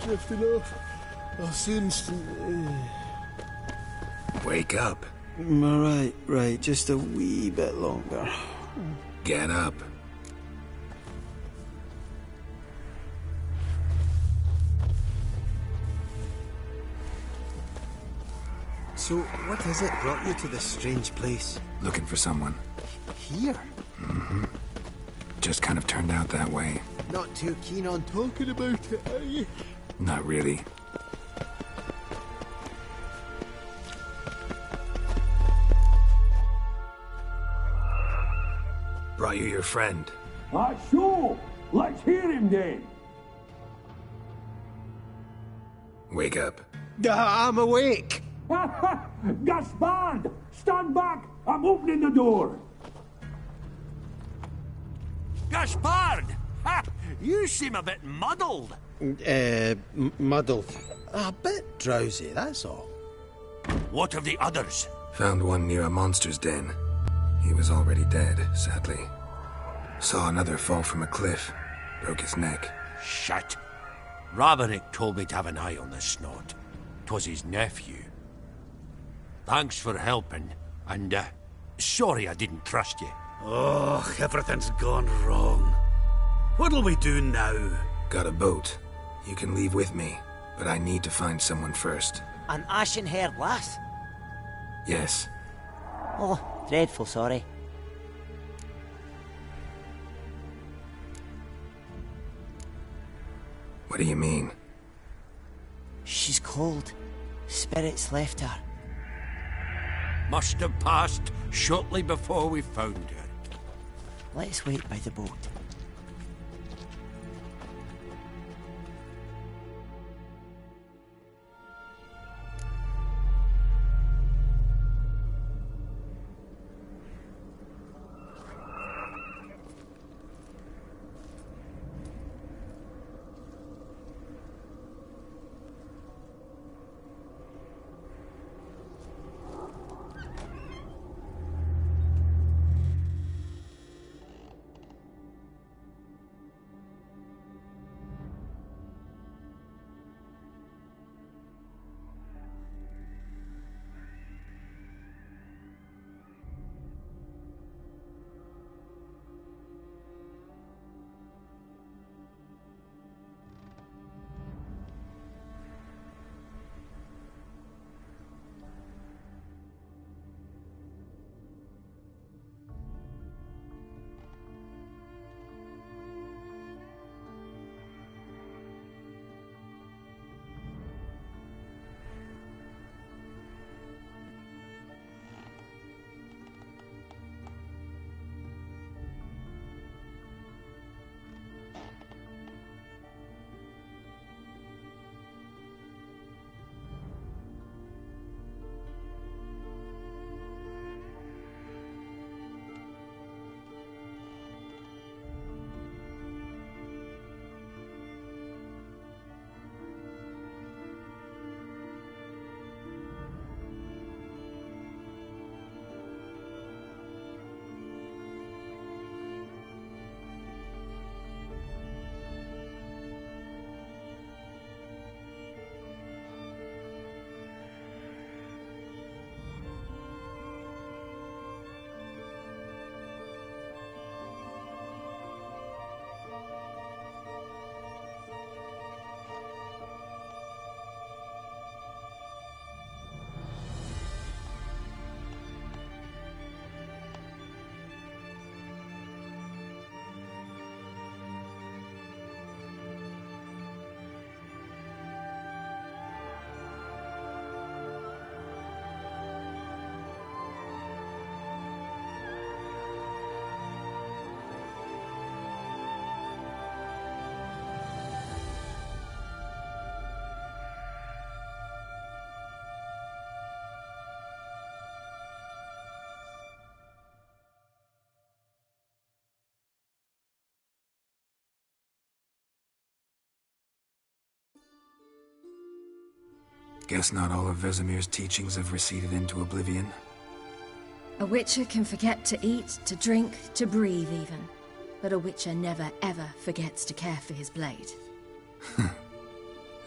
Drifting off our sins to... Wake up. Right, just a wee bit longer. Get up. So, what is it brought you to this strange place? Looking for someone. Here? Mm-hmm. Just kind of turned out that way. Not too keen on talking about it, are you? Not really. Brought you your friend. Sure. Let's hear him then. Wake up. I'm awake. Gaspard! Stand back! I'm opening the door. Gaspard! Ha! You seem a bit muddled. Muddled. A bit drowsy, that's all. What of the others? Found one near a monster's den. He was already dead, sadly. Saw another fall from a cliff. Broke his neck. Shit. Raverick told me to have an eye on the snot. 'Twas his nephew. Thanks for helping, and, sorry I didn't trust you. Oh, everything's gone wrong. What'll we do now? Got a boat. You can leave with me, but I need to find someone first. An ashen-haired lass? Yes. Oh, dreadful sorry. What do you mean? She's cold. Spirits left her. Must have passed shortly before we found her. Let's wait by the boat. Guess not all of Vesemir's teachings have receded into oblivion. A Witcher can forget to eat, to drink, to breathe even. But a Witcher never ever forgets to care for his blade.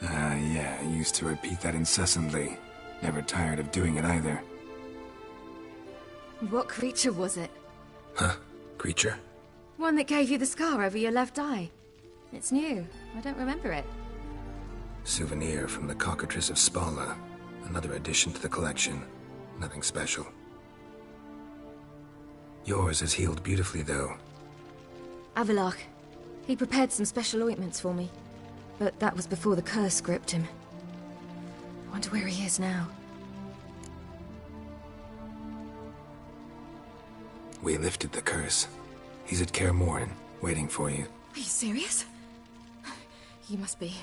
Yeah, I used to repeat that incessantly. Never tired of doing it either. What creature was it? Huh? Creature? One that gave you the scar over your left eye. It's new. I don't remember it. Souvenir from the Cockatrice of Spala. Another addition to the collection. Nothing special. Yours has healed beautifully, though. Avallac'h. He prepared some special ointments for me. But that was before the curse gripped him. Wonder where he is now. We lifted the curse. He's at Kaer Morhen, waiting for you. Are you serious? You must be.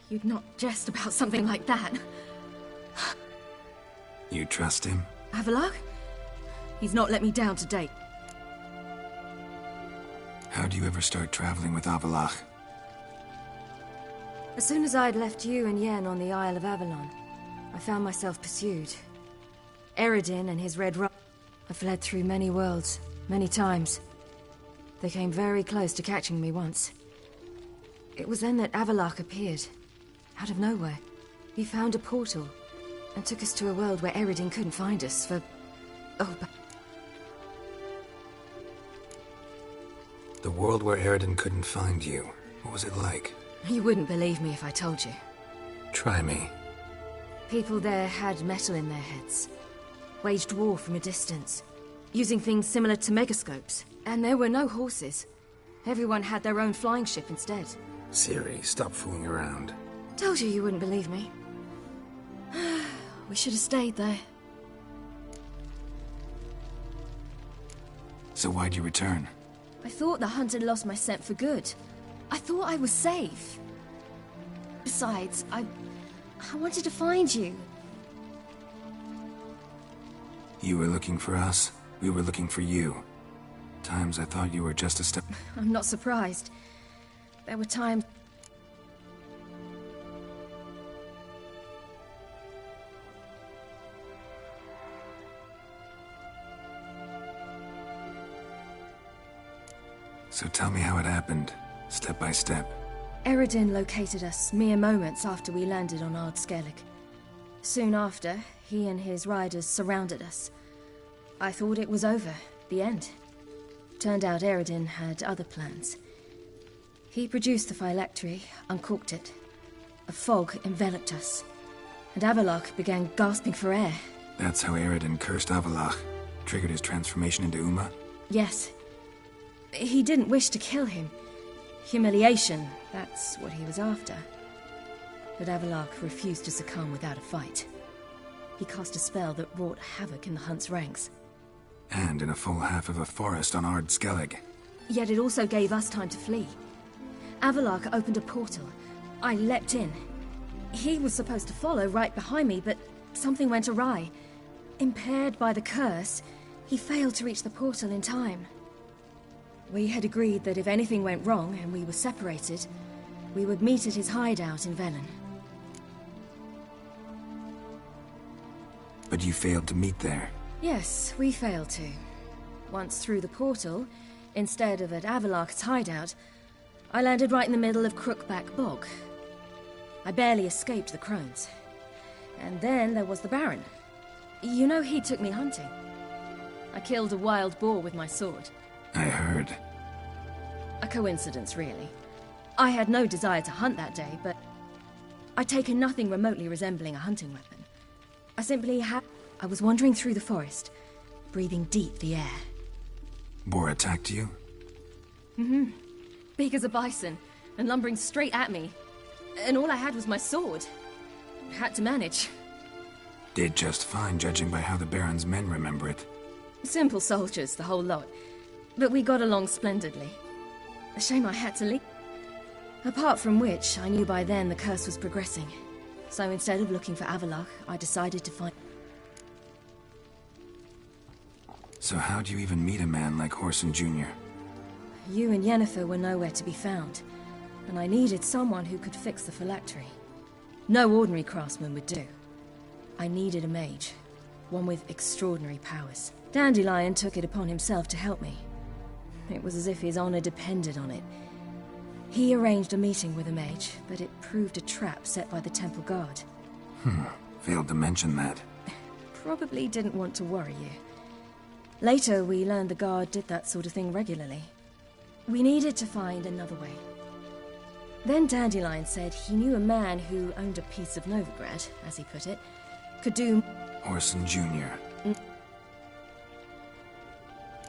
You'd not jest about something like that. You trust him? Avallac'h? He's not let me down to date. How'd you ever start traveling with Avallac'h? As soon as I'd left you and Yen on the Isle of Avalon, I found myself pursued. Eredin and his Red Rum. I fled through many worlds, many times. They came very close to catching me once. It was then that Avallac'h appeared, out of nowhere. He found a portal, and took us to a world where Eredin couldn't find us for... but... The world where Eredin couldn't find you. What was it like? You wouldn't believe me if I told you. Try me. People there had metal in their heads. Waged war from a distance. Using things similar to megascopes. And there were no horses. Everyone had their own flying ship instead. Ciri, stop fooling around. Told you wouldn't believe me. We should have stayed there. So why'd you return? I thought the hunt had lost my scent for good. I thought I was safe. Besides, I wanted to find you. You were looking for us. We were looking for you. Times I thought you were just a step... I'm not surprised. There were times... So tell me how it happened, step by step. Eredin located us mere moments after we landed on Ard Skellig. Soon after, he and his riders surrounded us. I thought it was over, the end. Turned out Eredin had other plans. He produced the phylactery, uncorked it. A fog enveloped us, and Avallac'h began gasping for air. That's how Eredin cursed Avallac'h, triggered his transformation into Uma? Yes. He didn't wish to kill him. Humiliation, that's what he was after. But Avallac'h refused to succumb without a fight. He cast a spell that wrought havoc in the hunt's ranks. And in a full half of a forest on Ard Skellig. Yet it also gave us time to flee. Avallac'h opened a portal. I leapt in. He was supposed to follow right behind me, but something went awry. Impaired by the curse, he failed to reach the portal in time. We had agreed that if anything went wrong and we were separated, we would meet at his hideout in Velen. But you failed to meet there. Yes, we failed to. Once through the portal, instead of at Avallac'h's hideout, I landed right in the middle of Crookback Bog. I barely escaped the crones. And then there was the Baron. You know, he took me hunting. I killed a wild boar with my sword. I heard. A coincidence, really. I had no desire to hunt that day, but I'd taken nothing remotely resembling a hunting weapon. I simply had... I was wandering through the forest, breathing deep the air. Boar attacked you? Mm-hmm. Big as a bison, and lumbering straight at me. And all I had was my sword. Had to manage. Did just fine, judging by how the Baron's men remember it. Simple soldiers, the whole lot. But we got along splendidly. A shame I had to leave. Apart from which, I knew by then the curse was progressing. So instead of looking for Avallac'h, I decided to find... So how'd you even meet a man like Whoreson Jr.? You and Yennefer were nowhere to be found, and I needed someone who could fix the phylactery. No ordinary craftsman would do. I needed a mage. One with extraordinary powers. Dandelion took it upon himself to help me. It was as if his honor depended on it. He arranged a meeting with a mage, but it proved a trap set by the temple guard. Failed to mention that. Probably didn't want to worry you. Later, we learned the guard did that sort of thing regularly. We needed to find another way. Then Dandelion said he knew a man who owned a piece of Novigrad, as he put it, could do... Orson Jr.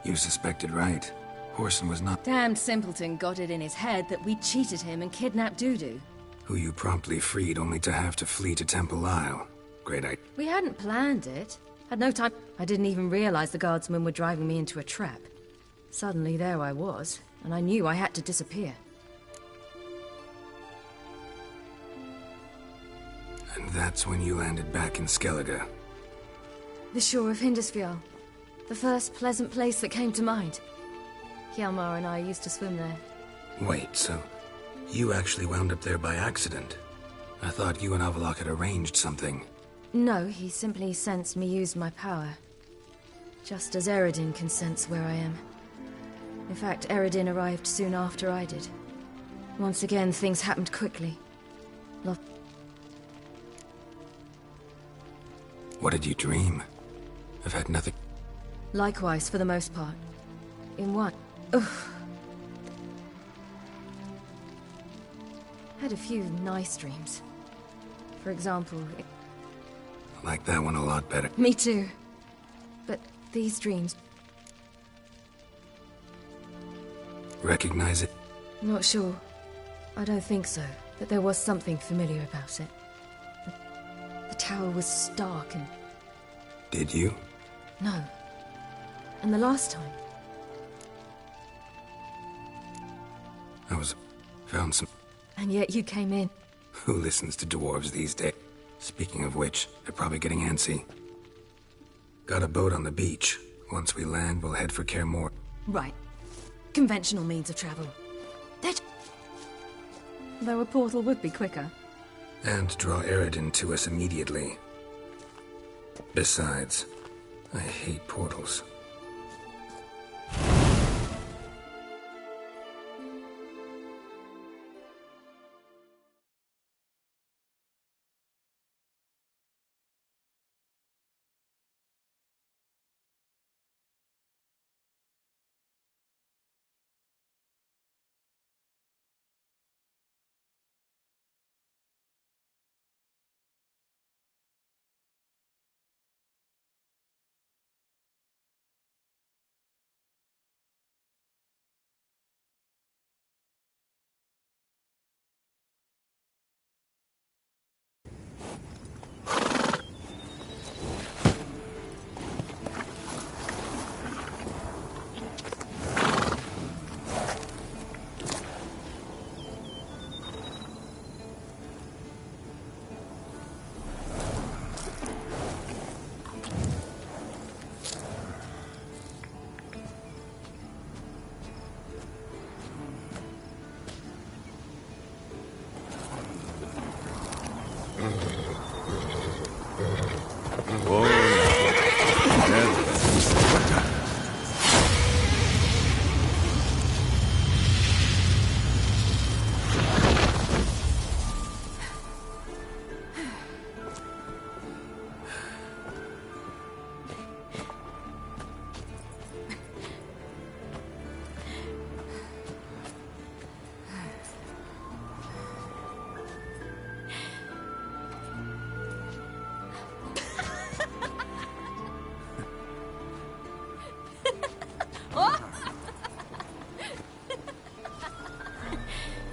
You suspected right. Orson was not... Damned simpleton got it in his head that we cheated him and kidnapped Dudu. Who you promptly freed only to have to flee to Temple Isle. Great idea. We hadn't planned it. Had no time. I didn't even realize the guardsmen were driving me into a trap. Suddenly there I was, and I knew I had to disappear. And that's when you landed back in Skellige. The shore of Hindisfjall. The first pleasant place that came to mind. Hjalmar and I used to swim there. Wait, so you actually wound up there by accident? I thought you and Avallac'h had arranged something. No, he simply sensed me use my power. Just as Eredin can sense where I am. In fact, Eredin arrived soon after I did. Once again, things happened quickly. What did you dream? I've had nothing... Likewise, for the most part. In what? Ugh. Had a few nice dreams. For example... I like that one a lot better. Me too. But these dreams... Recognize it? Not sure. I don't think so. But there was something familiar about it. The tower was stark and... Did you? No. And the last time... Found some... And yet you came in. Who listens to dwarves these days? Speaking of which, they're probably getting antsy. Got a boat on the beach. Once we land, we'll head for Kaer Morhen. Right. Conventional means of travel. Though a portal would be quicker. And draw Eredin to us immediately. Besides, I hate portals.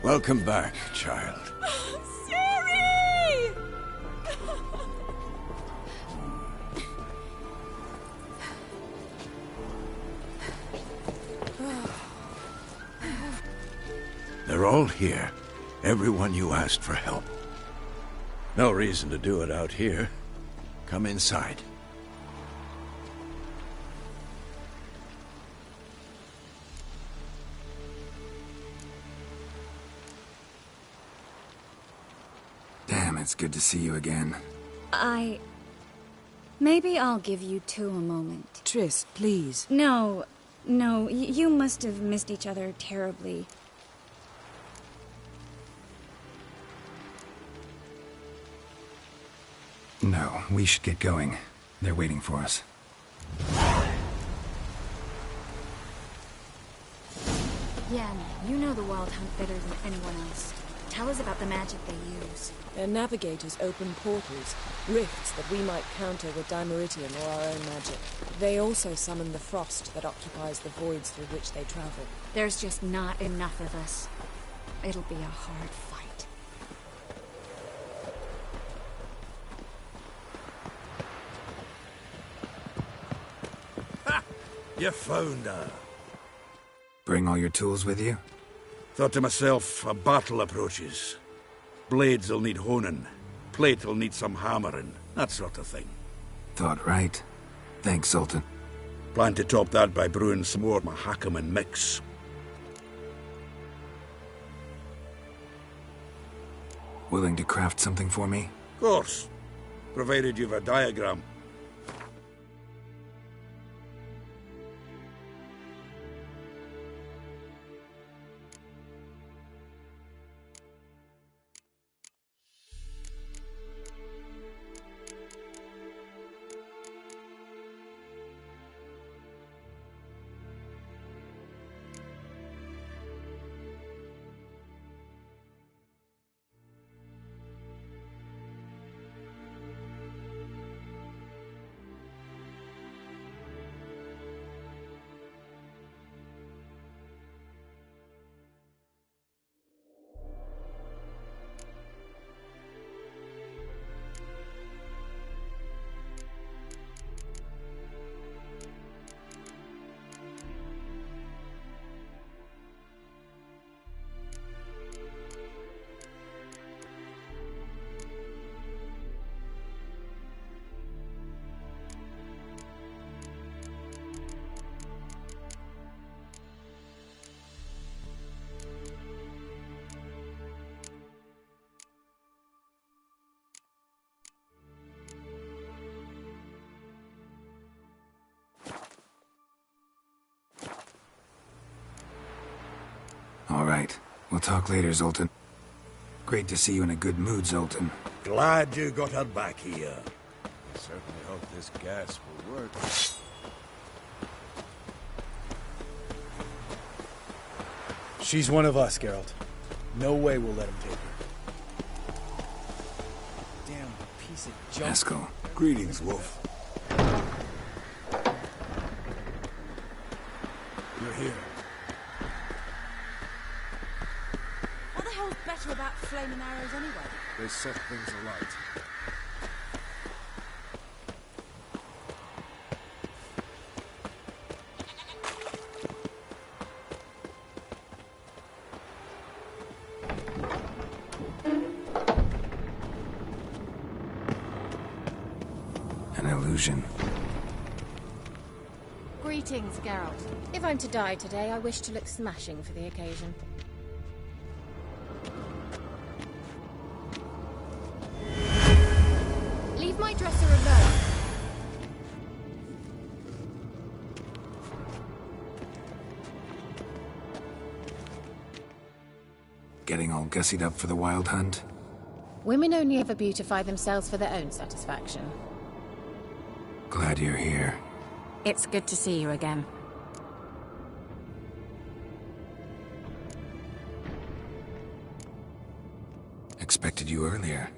Welcome back, child. Ciri! They're all here. Everyone you asked for help. No reason to do it out here. Come inside. Damn, it's good to see you again. Maybe I'll give you two a moment. Triss, please. No, you must have missed each other terribly. No, we should get going. They're waiting for us. Yen, you know the Wild Hunt better than anyone else. Tell us about the magic they use. Their navigators open portals, rifts that we might counter with Dimeritium or our own magic. They also summon the frost that occupies the voids through which they travel. There's just not enough of us. It'll be a hard fight. Ha! You found her. Bring all your tools with you? Thought to myself, a battle approaches. Blades will need honing. Plate will need some hammering. That sort of thing. Thought right. Thanks, Sultan. Plan to top that by brewing some more Mahakaman mix. Willing to craft something for me? Of course. Provided you've a diagram. All right. We'll talk later, Zoltan. Great to see you in a good mood, Zoltan. Glad you got her back here. Certainly hope this gas will work. She's one of us, Geralt. No way we'll let him take her. Damn piece of junk. Haskell. Greetings, Wolf. You're here. What the hell's better about flaming arrows anyway? They set things alight. An illusion. Greetings, Geralt. If I'm to die today, I wish to look smashing for the occasion. Leave my dresser alone. Getting all gussied up for the Wild Hunt? Women only ever beautify themselves for their own satisfaction. Glad you're here. It's good to see you again. Expected you earlier.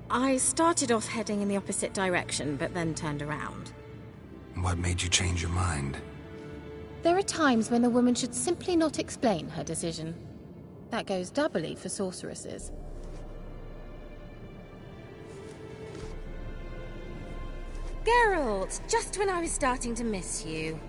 I started off heading in the opposite direction, but then turned around. What made you change your mind? There are times when a woman should simply not explain her decision. That goes doubly for sorceresses. Geralt, just when I was starting to miss you.